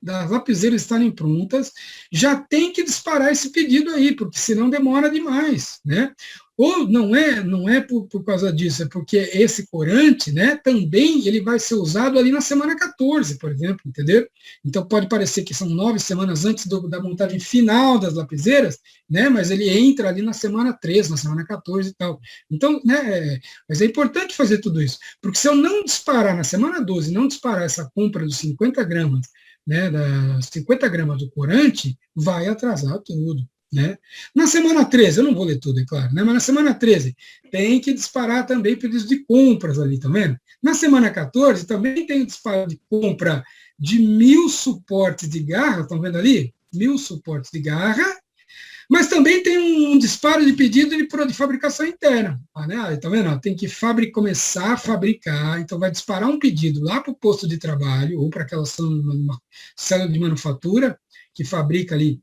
das lapiseiras estarem prontas, já tem que disparar esse pedido aí, porque senão demora demais, né? Ou não é por causa disso, é porque esse corante, né, também ele vai ser usado ali na semana 14, por exemplo, entendeu? Então pode parecer que são 9 semanas antes da montagem final das lapiseiras, né, mas ele entra ali na semana 13, na semana 14 e tal. Então, né, mas é importante fazer tudo isso, porque se eu não disparar na semana 12, não disparar essa compra dos 50 gramas, né, das 50 gramas do corante, vai atrasar tudo. Né? Na semana 13, eu não vou ler tudo, é claro, né? Mas na semana 13 tem que disparar também pedidos de compras ali, tá vendo? Na semana 14 também tem o disparo de compra de 1.000 suportes de garra, estão vendo ali? 1000 suportes de garra, mas também tem um disparo de pedido de fabricação interna. Né? Tá vendo? Tem que começar a fabricar, então vai disparar um pedido lá para o posto de trabalho, ou para aquela célula de manufatura, que fabrica ali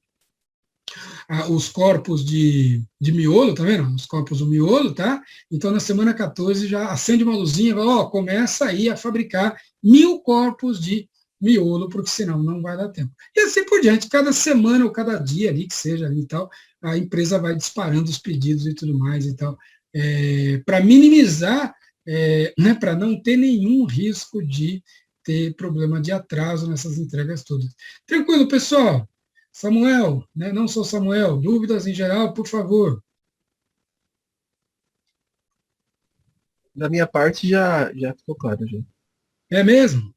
os corpos de miolo, tá vendo? Os corpos do miolo, tá? Então, na semana 14, já acende uma luzinha, começa aí a fabricar 1000 corpos de miolo, porque senão não vai dar tempo. E assim por diante, cada semana ou cada dia ali, que seja ali e tal, a empresa vai disparando os pedidos e tudo mais e tal, para minimizar, né, para não ter nenhum risco de ter problema de atraso nessas entregas todas. Tranquilo, pessoal? Samuel, né? Não sou Samuel, dúvidas em geral, por favor. Da minha parte já ficou claro. Já. É mesmo?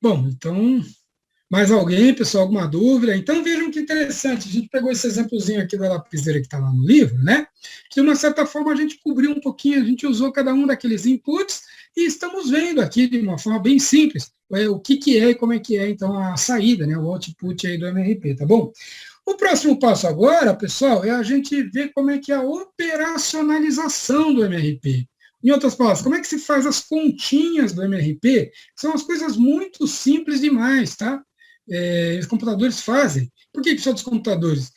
Bom, então, mais alguém, pessoal, alguma dúvida? Então vejam que interessante, a gente pegou esse exemplozinho aqui da lapiseira que está lá no livro, né? Que de uma certa forma a gente cobriu um pouquinho, a gente usou cada um daqueles inputs e estamos vendo aqui de uma forma bem simples o que é e como é que é, então, a saída, né? O output aí do MRP, tá bom? O próximo passo agora, pessoal, é a gente ver como é que é a operacionalização do MRP. Em outras palavras, como é que se faz as continhas do MRP? São as coisas muito simples demais, tá? Os computadores fazem. Por que só dos computadores?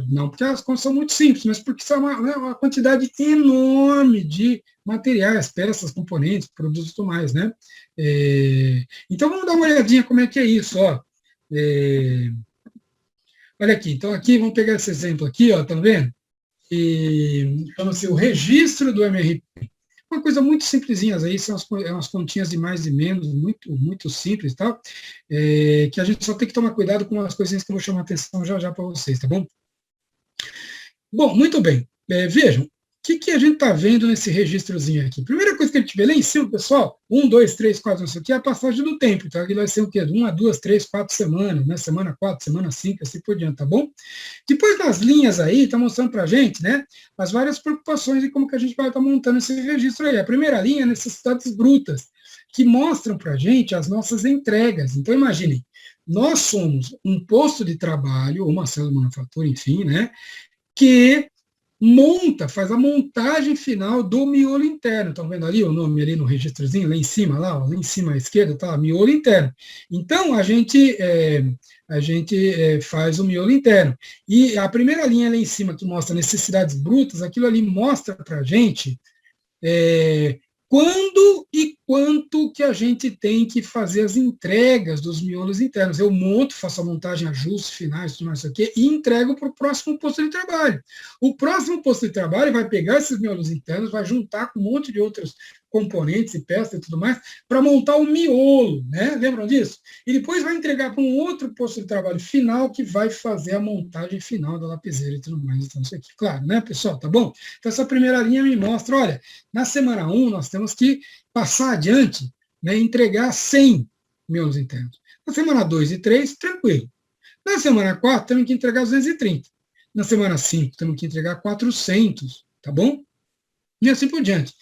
Não porque as contas são muito simples, mas porque são uma quantidade enorme de materiais, peças, componentes, produtos e tudo mais, né? Então, vamos dar uma olhadinha como é que é isso, ó. Olha aqui, então aqui, vamos pegar esse exemplo aqui, ó, estão vendo? Chama-se o registro do MRP. Uma coisa muito simplesinha, aí são umas continhas de mais e menos, muito, muito simples, tá? Que a gente só tem que tomar cuidado com as coisinhas que eu vou chamar a atenção já para vocês, tá bom? Bom, muito bem. Vejam, o que a gente está vendo nesse registrozinho aqui? Primeira coisa que a gente vê lá em cima, pessoal, 1, 2, 3, 4, não sei o que, é a passagem do tempo. Então, aqui vai ser o quê? 1, 2, 3, 4 semanas, né? Semana 4, semana 5, assim por diante, tá bom? Depois nas linhas aí, está mostrando para a gente, né, as várias preocupações e como que a gente vai estar montando esse registro aí. A primeira linha é necessidades brutas, que mostram para a gente as nossas entregas. Então, imaginem, nós somos um posto de trabalho, ou uma célula de manufatura, enfim, né, que faz a montagem final do miolo interno. Estão vendo ali o nome ali no registrozinho, lá em cima à esquerda, tá? Miolo interno. Então, a gente faz o miolo interno. E a primeira linha lá em cima, que mostra necessidades brutas, aquilo ali mostra para a gente quando e quanto que a gente tem que fazer as entregas dos miolos internos. Eu faço a montagem, ajustes finais, tudo mais isso aqui, e entrego para o próximo posto de trabalho. O próximo posto de trabalho vai pegar esses miolos internos, vai juntar com um monte de outros componentes e peças e tudo mais, para montar o miolo, né? Lembram disso? E depois vai entregar para um outro posto de trabalho final, que vai fazer a montagem final da lapiseira e tudo mais. Então, isso aqui, claro, né, pessoal? Tá bom? Então, essa primeira linha me mostra, olha, na semana 1, nós temos que passar adiante, né, entregar 100 miolos internos. Na semana 2 e 3, tranquilo. Na semana 4, temos que entregar 230. Na semana 5, temos que entregar 400, tá bom? E assim por diante.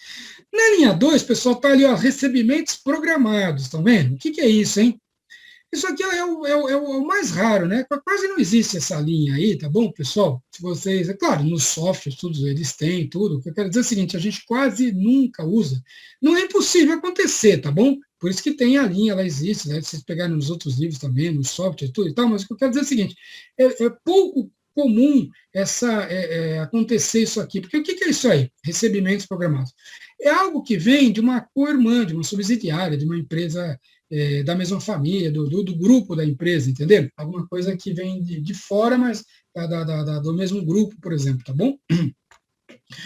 Na linha 2, pessoal, está ali, ó, recebimentos programados, estão vendo? O que é isso, hein? Isso aqui é o mais raro, né? Quase não existe essa linha aí, tá bom, pessoal? Se vocês, é claro, nos softwares, tudo, eles têm tudo. O que eu quero dizer é o seguinte, a gente quase nunca usa. Não é impossível acontecer, tá bom? Por isso que tem a linha, ela existe, né? Se vocês pegarem nos outros livros também, nos softwares, tudo e tal, mas o que eu quero dizer é o seguinte, é pouco comum acontecer isso aqui. Porque o que é isso aí? Recebimentos programados. É algo que vem de uma co-irmã, de uma subsidiária, de uma empresa da mesma família, do grupo da empresa, entendeu? Alguma coisa que vem de fora, mas do mesmo grupo, por exemplo, tá bom?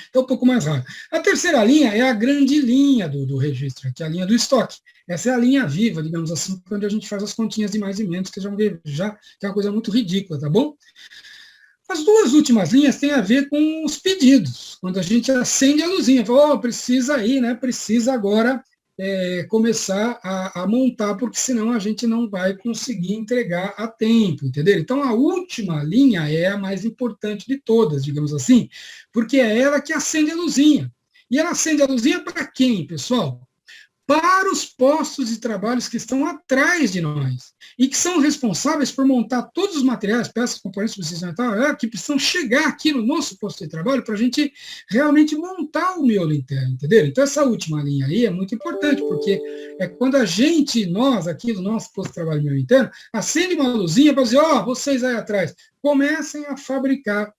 Então, um pouco mais raro. A terceira linha é a grande linha do registro, que é a linha do estoque. Essa é a linha viva, digamos assim, quando a gente faz as continhas de mais e menos, que já é uma coisa muito ridícula, tá bom? As duas últimas linhas têm a ver com os pedidos. Quando a gente acende a luzinha, fala, precisa ir, né? Precisa agora começar a montar, porque senão a gente não vai conseguir entregar a tempo, entendeu? Então, a última linha é a mais importante de todas, digamos assim, porque é ela que acende a luzinha. E ela acende a luzinha para quem, pessoal? para os postos de trabalho que estão atrás de nós e que são responsáveis por montar todos os materiais, peças, componentes, precisão e tal, que precisam chegar aqui no nosso posto de trabalho para a gente realmente montar o miolo interno, entendeu? Então, essa última linha aí é muito importante, porque é quando a gente, nós, aqui no nosso posto de trabalho miolo interno, acende uma luzinha para dizer, vocês aí atrás, comecem a fabricar,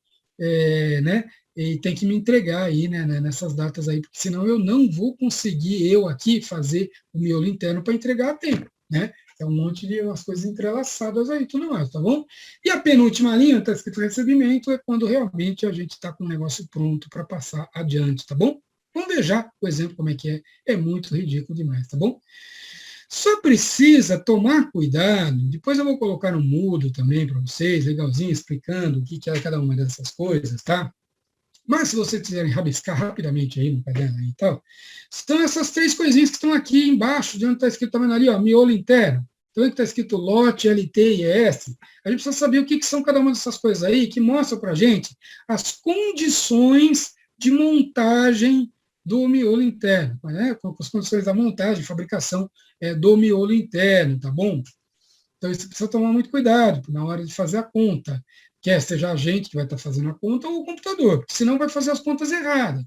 né? E tem que me entregar aí, né, nessas datas aí, porque senão eu não vou conseguir, eu aqui, fazer o miolo interno para entregar a tempo, né? É um monte de umas coisas entrelaçadas aí, tudo mais, tá bom? E a penúltima linha, está escrito recebimento, é quando realmente a gente está com o negócio pronto para passar adiante, tá bom? Vamos ver já o exemplo como é que é. É muito ridículo demais, tá bom? Só precisa tomar cuidado, depois eu vou colocar no mudo também para vocês, legalzinho, explicando o que é cada uma dessas coisas, tá? Mas se vocês quiserem rabiscar rapidamente aí no caderno aí e tal, são essas 3 coisinhas que estão aqui embaixo, de onde está escrito também ali, miolo interno. Então, está escrito lote, LT e ES. A gente precisa saber o que são cada uma dessas coisas aí, que mostram para a gente as condições de montagem do miolo interno, né? Com as condições da montagem, fabricação do miolo interno, tá bom? Então, isso precisa tomar muito cuidado na hora de fazer a conta, quer seja a gente que vai estar fazendo a conta ou o computador, porque senão vai fazer as contas erradas,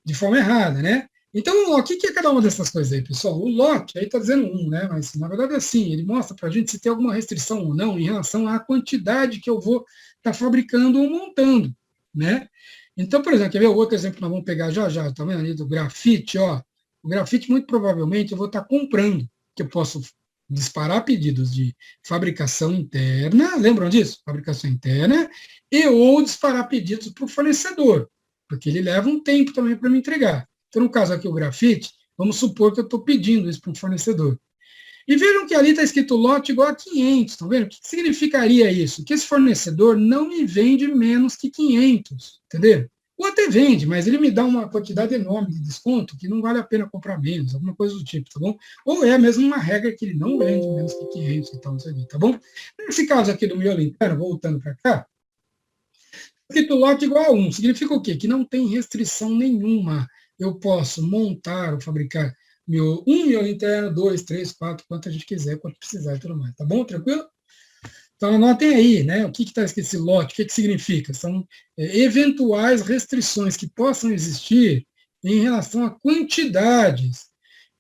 de forma errada, né? Então, o que é cada uma dessas coisas aí, pessoal? O lote, aí está dizendo 1, né? Mas, na verdade, é assim, ele mostra para a gente se tem alguma restrição ou não em relação à quantidade que eu vou estar fabricando ou montando, né? Então, por exemplo, quer ver o outro exemplo que nós vamos pegar já, tá vendo ali do grafite, ó? O grafite, muito provavelmente, eu vou estar comprando, que eu posso disparar pedidos de fabricação interna, lembram disso? Fabricação interna, e ou disparar pedidos para o fornecedor, porque ele leva um tempo também para me entregar. Então, no caso aqui, o grafite, vamos supor que eu estou pedindo isso para um fornecedor. E vejam que ali está escrito lote igual a 500, estão vendo? O que significaria isso? Que esse fornecedor não me vende menos que 500, entendeu? Ou até vende, mas ele me dá uma quantidade enorme de desconto que não vale a pena comprar menos, alguma coisa do tipo, tá bom? Ou é mesmo uma regra que ele não vende menos que 500 e tal, não sei o que, tá bom? Nesse caso aqui do miolo interno, voltando para cá, escrito lote igual a 1, significa o quê? Que não tem restrição nenhuma. Eu posso montar ou fabricar um miolo interno, 2, 3, 4, quanto a gente quiser, quanto precisar e tudo mais, tá bom? Tranquilo? Então, anotem aí, né, o que está escrito esse lote, o que significa? São eventuais restrições que possam existir em relação a quantidades.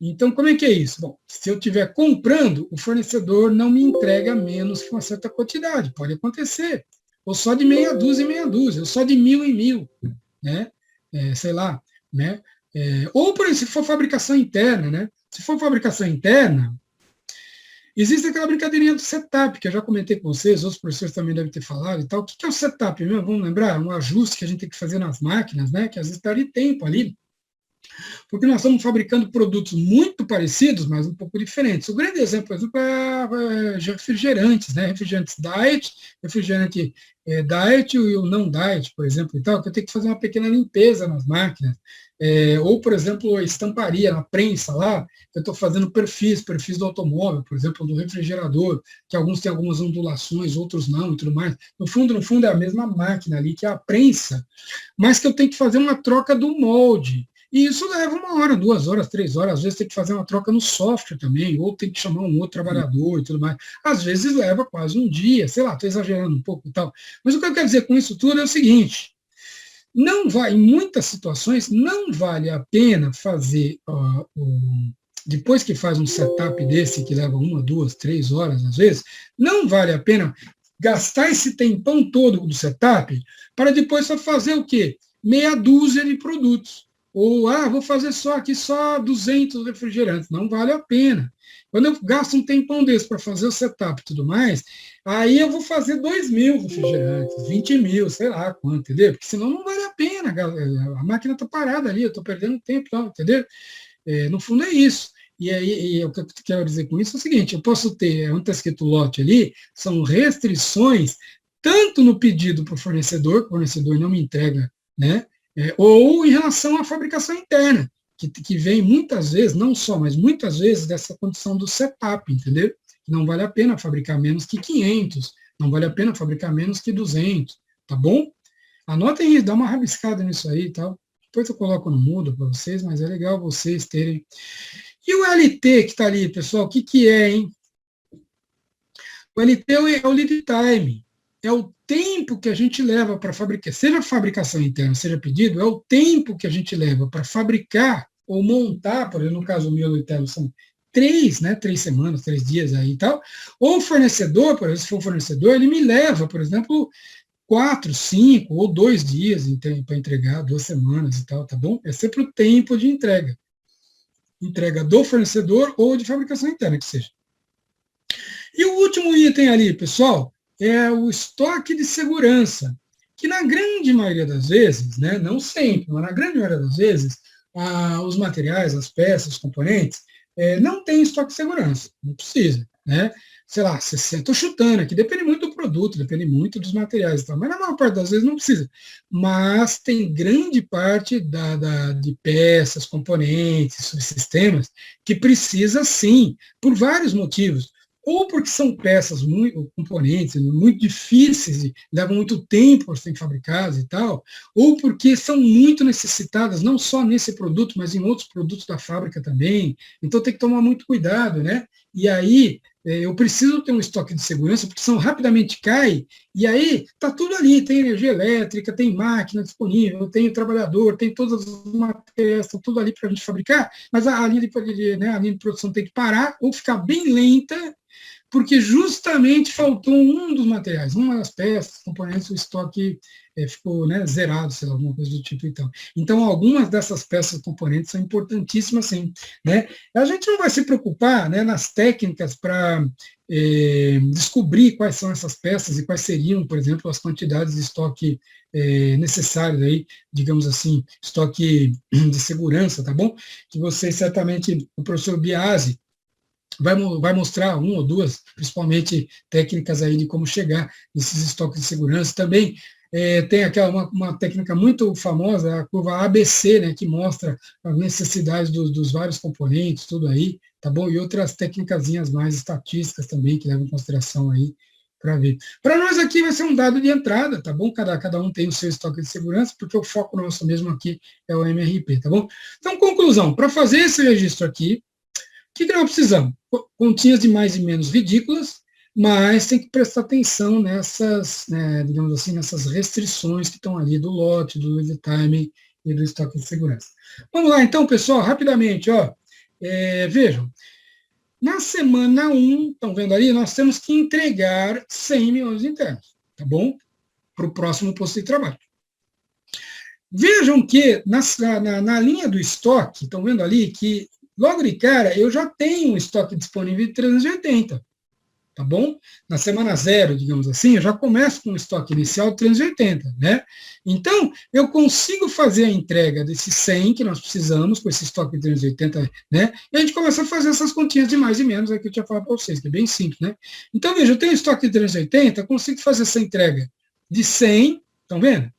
Então, como é que é isso? Bom, se eu estiver comprando, o fornecedor não me entrega menos que uma certa quantidade, pode acontecer. Ou só de meia dúzia em meia dúzia, ou só de 1.000 em 1.000, né? Sei lá, né? Ou, por exemplo, se for fabricação interna, né? Se for fabricação interna, existe aquela brincadeirinha do setup, que eu já comentei com vocês, outros professores também devem ter falado e tal. O que é o setup mesmo? Vamos lembrar? Um ajuste que a gente tem que fazer nas máquinas, né? Que às vezes perde tempo ali, porque nós estamos fabricando produtos muito parecidos, mas um pouco diferentes. O grande exemplo, por exemplo, é refrigerantes, né? Refrigerantes diet, refrigerante diet e o não diet, por exemplo, e tal, que eu tenho que fazer uma pequena limpeza nas máquinas. Ou, por exemplo, estamparia na prensa lá, eu estou fazendo perfis do automóvel, por exemplo, do refrigerador, que alguns têm algumas ondulações, outros não e tudo mais. No fundo, é a mesma máquina ali, que é a prensa, mas que eu tenho que fazer uma troca do molde. E isso leva 1 hora, 2 horas, 3 horas, às vezes tem que fazer uma troca no software também, ou tem que chamar um outro trabalhador e tudo mais. Às vezes leva quase um dia, sei lá, estou exagerando um pouco e tal. Mas o que eu quero dizer com isso tudo é o seguinte: em muitas situações, não vale a pena fazer, depois que faz um setup desse, que leva 1, 2, 3 horas às vezes, não vale a pena gastar esse tempão todo do setup para depois só fazer o quê? Meia dúzia de produtos. Ou, vou fazer só 200 refrigerantes. Não vale a pena. Quando eu gasto um tempão desse para fazer o setup e tudo mais, aí eu vou fazer 2.000 refrigerantes, 20.000, sei lá quanto, entendeu? Porque senão não vale a pena. A máquina está parada ali, eu estou perdendo tempo, entendeu? No fundo é isso. E aí, o que eu quero dizer com isso é o seguinte: eu posso ter, onde está escrito lote ali, são restrições, tanto no pedido para o fornecedor, que o fornecedor não me entrega, né? Ou em relação à fabricação interna, que vem muitas vezes, não só, mas muitas vezes dessa condição do setup, entendeu? Que não vale a pena fabricar menos que 500, não vale a pena fabricar menos que 200, tá bom? Anotem isso, dá uma rabiscada nisso aí e tal. Depois eu coloco no mudo para vocês, mas é legal vocês terem E o LT que está ali, pessoal, o que é, hein? O LT é o lead time, é o tempo que a gente leva para fabricar, seja fabricação interna, seja pedido, é o tempo que a gente leva para fabricar ou montar, por exemplo, no caso do meu interno, são 3 semanas, 3 dias aí e tal, ou o fornecedor, por exemplo, se for um fornecedor, ele me leva, por exemplo, 4, 5 ou 2 dias para entregar, 2 semanas e tal, tá bom? É sempre o tempo de entrega do fornecedor ou de fabricação interna, que seja. E o último item ali, pessoal, é o estoque de segurança, que na grande maioria das vezes, né, não sempre, mas na grande maioria das vezes, os materiais, as peças, os componentes, não tem estoque de segurança, não precisa, né? Sei lá, estou chutando aqui, depende muito do produto, depende muito dos materiais e tal, mas na maior parte das vezes não precisa. Mas tem grande parte de peças, componentes, subsistemas, que precisa sim, por vários motivos. Ou porque são peças, componentes muito difíceis, levam muito tempo para serem fabricadas e tal, ou porque são muito necessitadas, não só nesse produto, mas em outros produtos da fábrica também. Então tem que tomar muito cuidado, né? E aí eu preciso ter um estoque de segurança, porque senão rapidamente cai, e aí está tudo ali, tem energia elétrica, tem máquina disponível, tem trabalhador, tem todas as matérias, está tudo ali para a gente fabricar, mas a linha de produção tem que parar ou ficar bem lenta, porque justamente faltou um dos materiais, uma das peças, componentes, o estoque ficou zerado, sei lá, alguma coisa do tipo. Então, algumas dessas peças, componentes, são importantíssimas, sim. Né? A gente não vai se preocupar nas técnicas para descobrir quais são essas peças e quais seriam, por exemplo, as quantidades de estoque necessários aí, digamos assim, estoque de segurança, tá bom? Que vocês certamente, o professor Biasi, vai mostrar 1 ou 2, principalmente técnicas aí de como chegar nesses estoques de segurança. Também tem aquela uma técnica muito famosa, a curva ABC, né, que mostra as necessidades dos vários componentes, tudo aí, tá bom? E outras técnicas mais estatísticas também, que levam em consideração aí para ver. Para nós aqui vai ser um dado de entrada, tá bom? Cada um tem o seu estoque de segurança, porque o foco nosso mesmo aqui é o MRP, tá bom? Então, conclusão, para fazer esse registro aqui, o que nós precisamos? Continhas de mais e menos ridículas, mas tem que prestar atenção nessas, digamos assim, nessas restrições que estão ali do lote, do lead time e do estoque de segurança. Vamos lá, então, pessoal, rapidamente, vejam, na semana 1, estão vendo ali, nós temos que entregar 100 milhões internos, tá bom? Para o próximo posto de trabalho. Vejam que na linha do estoque, estão vendo ali que logo de cara, eu já tenho um estoque disponível de 380, tá bom? Na semana 0, digamos assim, eu já começo com um estoque inicial de 380, né? Então, eu consigo fazer a entrega desses 100 que nós precisamos, com esse estoque de 380, né? E a gente começa a fazer essas continhas de mais e menos, que eu tinha falado para vocês, que é bem simples, né? Então, veja, eu tenho estoque de 380, consigo fazer essa entrega de 100, estão vendo?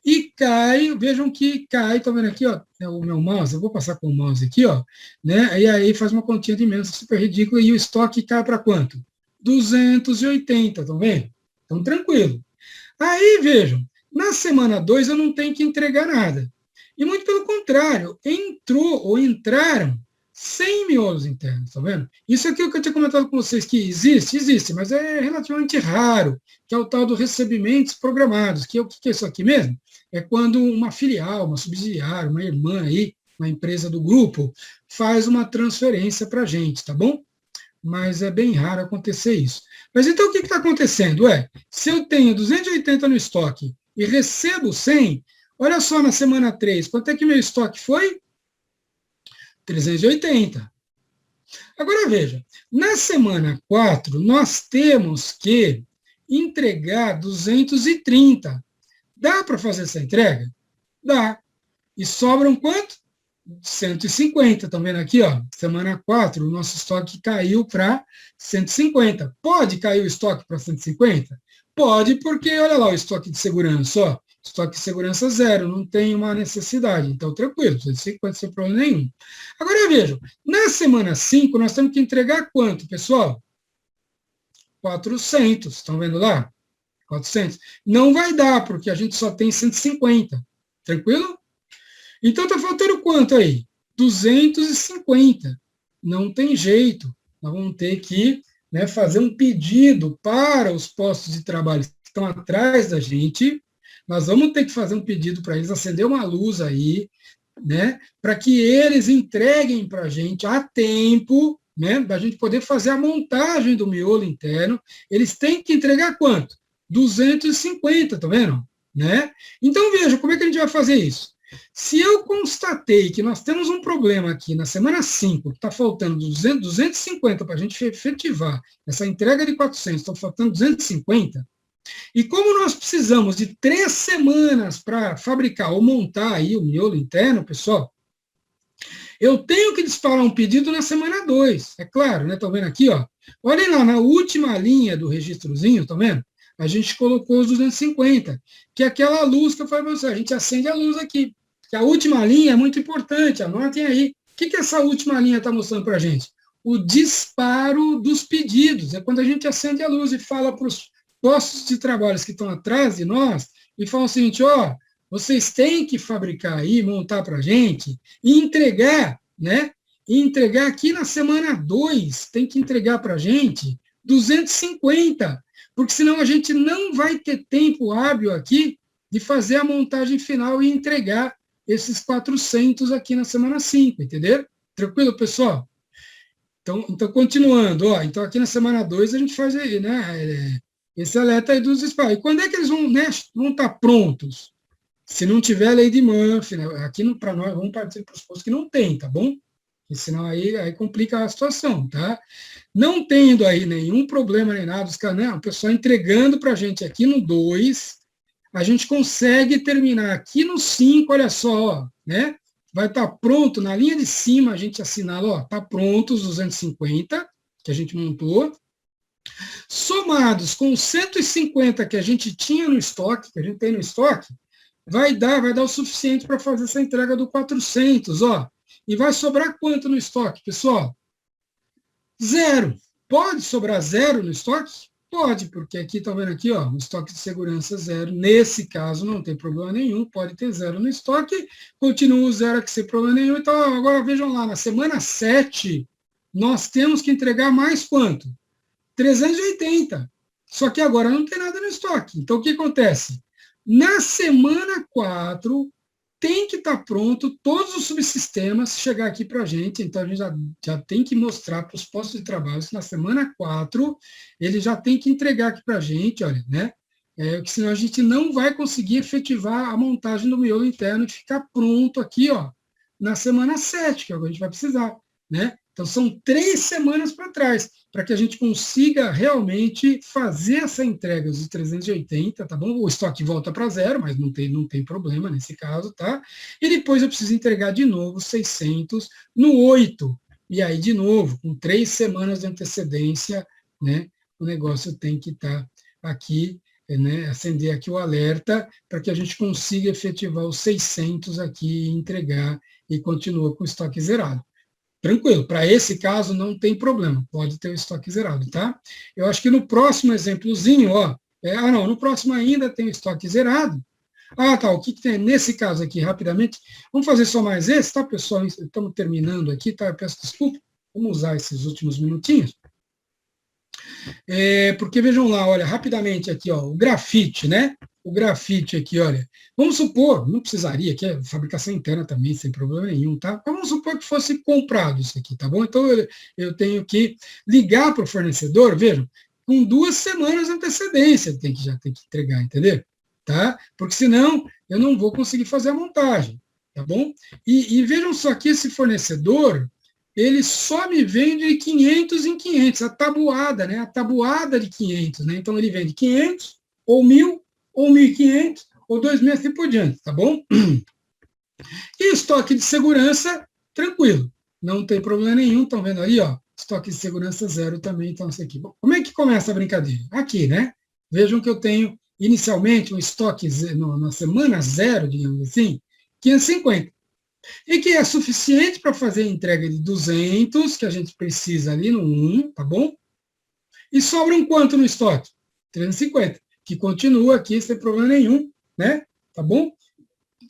E cai, vejam que cai, estão vendo aqui, o meu mouse, eu vou passar com o mouse aqui, né? E aí faz uma continha de menos super ridícula, e o estoque cai para quanto? 280, estão vendo? Então, tranquilo. Aí, vejam, na semana 2 eu não tenho que entregar nada. E muito pelo contrário, entraram 100 miolos internos, tá vendo? Isso aqui é o que eu tinha comentado com vocês, que existe, mas é relativamente raro, que é o tal do recebimentos programados, que é o que é isso aqui mesmo? É quando uma filial, uma subsidiária, uma irmã aí, uma empresa do grupo, faz uma transferência para a gente, tá bom? Mas é bem raro acontecer isso. Mas então o que está acontecendo? Se eu tenho 280 no estoque e recebo 100, olha só na semana 3, quanto é que meu estoque foi? 380. Agora veja, na semana 4, nós temos que entregar 230. Dá para fazer essa entrega? Dá. E sobram quanto? 150. Estão vendo aqui? Semana 4, o nosso estoque caiu para 150. Pode cair o estoque para 150? Pode, porque olha lá o estoque de segurança, estoque de segurança 0, não tem uma necessidade. Então, tranquilo, não pode ser problema nenhum. Agora, vejam, na semana 5, nós temos que entregar quanto, pessoal? 400, estão vendo lá? 400. Não vai dar, porque a gente só tem 150. Tranquilo? Então, está faltando quanto aí? 250. não tem jeito. Nós vamos ter que, né, fazer um pedido para os postos de trabalho que estão atrás da gente. Nós vamos ter que fazer um pedido para eles, acender uma luz aí, né, para que eles entreguem para a gente a tempo, né, para a gente poder fazer a montagem do miolo interno. Eles têm que entregar quanto? 250, tá vendo? Né? Então, veja, como é que a gente vai fazer isso? Se eu constatei que nós temos um problema aqui na semana 5, que está faltando 250 para a gente efetivar essa entrega de 400, estão faltando 250, e como nós precisamos de 3 semanas para fabricar ou montar aí o miolo interno, pessoal, eu tenho que disparar um pedido na semana 2, é claro, né? Estão vendo aqui, ó? Olhem lá, na última linha do registrozinho, estão vendo? A gente colocou os 250, que é aquela luz que eu falei para você, a gente acende a luz aqui. Que a última linha é muito importante, anotem aí. O que essa última linha está mostrando para a gente? O disparo dos pedidos. É quando a gente acende a luz e fala para os postos de trabalho que estão atrás de nós e falam o seguinte, ó, vocês têm que fabricar aí, montar para a gente e entregar, né? E entregar aqui na semana 2, tem que entregar para a gente 250, porque senão a gente não vai ter tempo hábil aqui de fazer a montagem final e entregar esses 400 aqui na semana 5, entendeu? Tranquilo, pessoal? Então continuando, ó, então aqui na semana 2 a gente faz aí, né, esse alerta aí dos disparos. E quando é que eles vão, né, vão estar prontos? Se não tiver lei de Murphy, né, aqui para nós, vamos partir para os postos que não tem, tá bom? Porque senão aí complica a situação, tá? Não tendo aí nenhum problema nem nada, os caras, né, o pessoal entregando para a gente aqui no 2, a gente consegue terminar aqui no 5, olha só, ó, né? Vai estar pronto, na linha de cima a gente assinala, ó, está pronto os 250 que a gente montou, somados com os 150 que a gente tinha no estoque, que a gente tem no estoque, vai dar o suficiente para fazer essa entrega do 400, ó. E vai sobrar quanto no estoque, pessoal? 0. Pode sobrar 0 no estoque? Pode, porque aqui, estão vendo aqui, ó, o estoque de segurança 0. Nesse caso, não tem problema nenhum, pode ter 0 no estoque, continua o 0 aqui sem problema nenhum. Então, agora vejam lá, na semana 7, nós temos que entregar mais quanto? 380. Só que agora não tem nada no estoque. Então, o que acontece? Na semana 4, tem que estar pronto todos os subsistemas chegar aqui para a gente, então a gente já tem que mostrar para os postos de trabalho que na semana 4 ele já tem que entregar aqui para a gente, olha, né? Porque senão a gente não vai conseguir efetivar a montagem do miolo interno e ficar pronto aqui, ó, na semana 7, que é o que a gente vai precisar, né? Então são 3 semanas para trás, para que a gente consiga realmente fazer essa entrega dos 380, tá bom? O estoque volta para 0, mas não tem problema nesse caso, tá? E depois eu preciso entregar de novo 600 no 8. E aí, de novo, com 3 semanas de antecedência, né? O negócio tem que estar aqui, né? Acender aqui o alerta para que a gente consiga efetivar os 600 aqui e entregar e continua com o estoque zerado. Tranquilo, para esse caso não tem problema, pode ter o estoque zerado, tá? Eu acho que no próximo exemplozinho, ó, não, no próximo ainda tem o estoque zerado. Tá, o que tem nesse caso aqui, rapidamente? Vamos fazer só mais esse, tá, pessoal? Estamos terminando aqui, tá? Eu peço desculpa, vamos usar esses últimos minutinhos. Porque vejam lá, olha, rapidamente aqui, ó, o grafite, né? O grafite aqui, olha, vamos supor, não precisaria, que é fabricação interna também, sem problema nenhum, tá? Mas vamos supor que fosse comprado isso aqui, tá bom? Então, eu tenho que ligar para o fornecedor, vejam, com 2 semanas de antecedência, já tem que entregar, entendeu? Tá? Porque senão, eu não vou conseguir fazer a montagem, tá bom? E vejam só que esse fornecedor, ele só me vende de 500 em 500, a tabuada, né? A tabuada de 500, né? Então, ele vende 500, ou 1.000, ou 1.500, ou 2.000, assim por diante, tá bom? E estoque de segurança, tranquilo, não tem problema nenhum, estão vendo aí, ó, estoque de segurança 0 também, então isso aqui. Bom, como é que começa a brincadeira? Aqui, né? Vejam que eu tenho, inicialmente, um estoque na semana 0, digamos assim, 550. E que é suficiente para fazer a entrega de 200, que a gente precisa ali no 1, tá bom? E sobra um quanto no estoque? 350. Que continua aqui sem problema nenhum, né? Tá bom?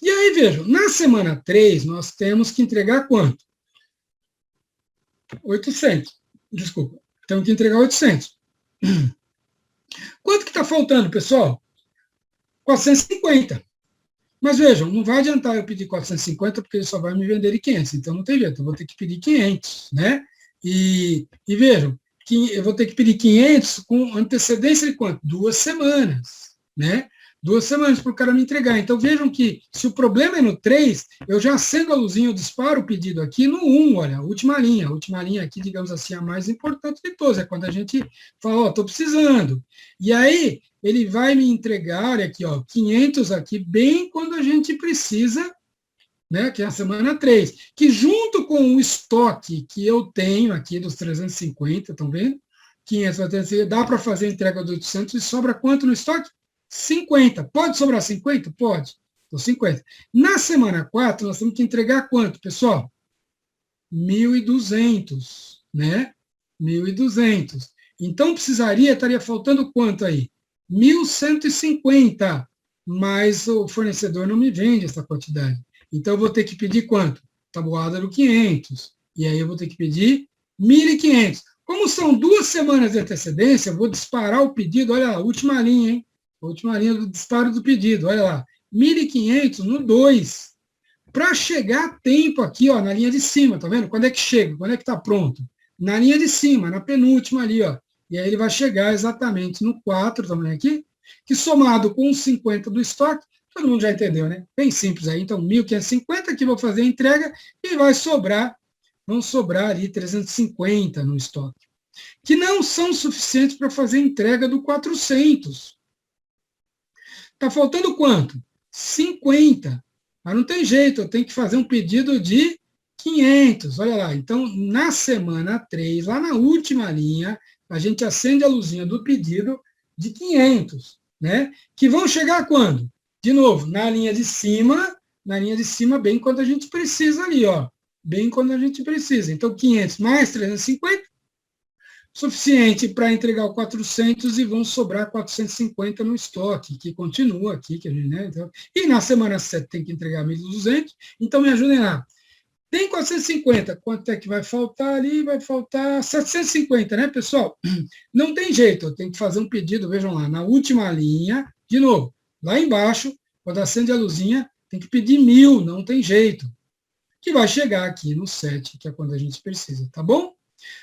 E aí, vejam, na semana 3, nós temos que entregar quanto? 800. Desculpa. Temos que entregar 800. Quanto que está faltando, pessoal? 450. Mas vejam, não vai adiantar eu pedir 450 porque ele só vai me vender de 500. Então não tem jeito, eu vou ter que pedir 500, né? E vejam, eu vou ter que pedir 500 com antecedência de quanto? 2 semanas, né? 2 semanas para o cara me entregar. Então vejam que se o problema é no 3, eu já acendo a luzinha, eu disparo o pedido aqui no 1, olha, a última linha aqui, digamos assim, a mais importante de todas, é quando a gente fala, ó, estou precisando. E aí, ele vai me entregar, olha aqui, ó, 500 aqui, bem quando a gente precisa, né, que é a semana 3, que junto com o estoque que eu tenho aqui dos 350, estão vendo? 500, dá para fazer a entrega dos 800 e sobra quanto no estoque? 50. Pode sobrar 50? Pode. Então, 50. Na semana 4, nós temos que entregar quanto, pessoal? 1.200, né? 1.200. Então, estaria faltando quanto aí? 1.150, mas o fornecedor não me vende essa quantidade. Então, eu vou ter que pedir quanto? Tabuada do 500. E aí eu vou ter que pedir 1.500. Como são 2 semanas de antecedência, eu vou disparar o pedido, olha lá, a última linha, hein? A última linha do disparo do pedido, olha lá. 1.500 no 2. Para chegar a tempo aqui, ó, na linha de cima, tá vendo? Quando é que chega? Quando é que está pronto? Na linha de cima, na penúltima ali, ó. E aí ele vai chegar exatamente no 4, também aqui, que somado com os 50 do estoque, todo mundo já entendeu, né? Bem simples aí. Então, 1.550 aqui vou fazer a entrega e vão sobrar ali 350 no estoque, que não são suficientes para fazer a entrega do 400. Está faltando quanto? 50. Mas não tem jeito, eu tenho que fazer um pedido de 500. Olha lá, então, na semana 3, lá na última linha, a gente acende a luzinha do pedido de 500, né? Que vão chegar quando? De novo, na linha de cima, bem quando a gente precisa ali, ó. Bem quando a gente precisa. Então, 500 mais 350, suficiente para entregar o 400 e vão sobrar 450 no estoque, que continua aqui, que a gente, né? Então, e na semana 7 tem que entregar 1.200, então me ajudem lá. Tem 450, quanto é que vai faltar ali? Vai faltar 750, né, pessoal? Não tem jeito, eu tenho que fazer um pedido, vejam lá, na última linha, de novo, lá embaixo, quando acende a luzinha, tem que pedir 1.000, não tem jeito. Que vai chegar aqui no 7, que é quando a gente precisa, tá bom?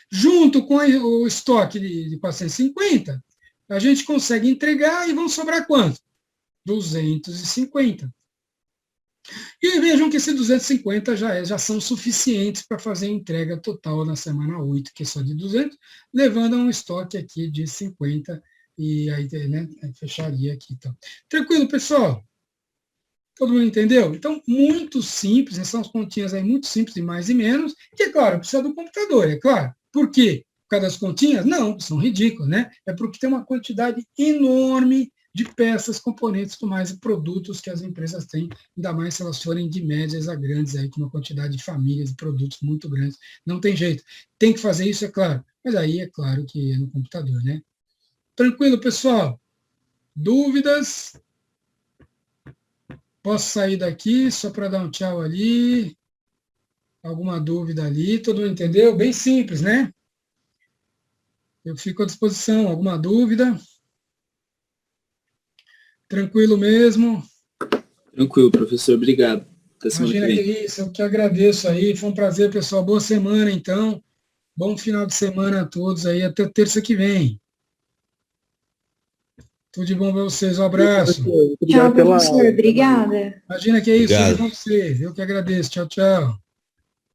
Junto com o estoque de 450, a gente consegue entregar e vão sobrar quanto? 250. E vejam que esses 250 já são suficientes para fazer a entrega total na semana 8, que é só de 200, levando a um estoque aqui de 50, e aí, né, fecharia aqui. Então. Tranquilo, pessoal? Todo mundo entendeu? Então, muito simples, né? São as continhas aí muito simples de mais e menos, que, é claro, precisa do computador, é claro. Por quê? Por causa das continhas? Não, são ridículas, né? É porque tem uma quantidade enorme de peças, componentes, tudo mais, e produtos que as empresas têm, ainda mais se elas forem de médias a grandes, aí, com uma quantidade de famílias e produtos muito grandes. Não tem jeito. Tem que fazer isso, é claro. Mas aí é claro que é no computador, né? Tranquilo, pessoal? Dúvidas? Posso sair daqui só para dar um tchau ali? Alguma dúvida ali? Todo mundo entendeu? Bem simples, né? Eu fico à disposição. Alguma dúvida? Tranquilo mesmo? Tranquilo, professor. Obrigado. Até semana que Imagina vem. que isso, eu que agradeço aí. Foi um prazer, pessoal. Boa semana, então. Bom final de semana a todos aí. Até terça que vem. Tudo de bom para vocês. Um abraço. Obrigado Tchau, professor. Obrigada. Imagina que é isso. Obrigado. Tudo bom para vocês. Eu que agradeço. Tchau, tchau.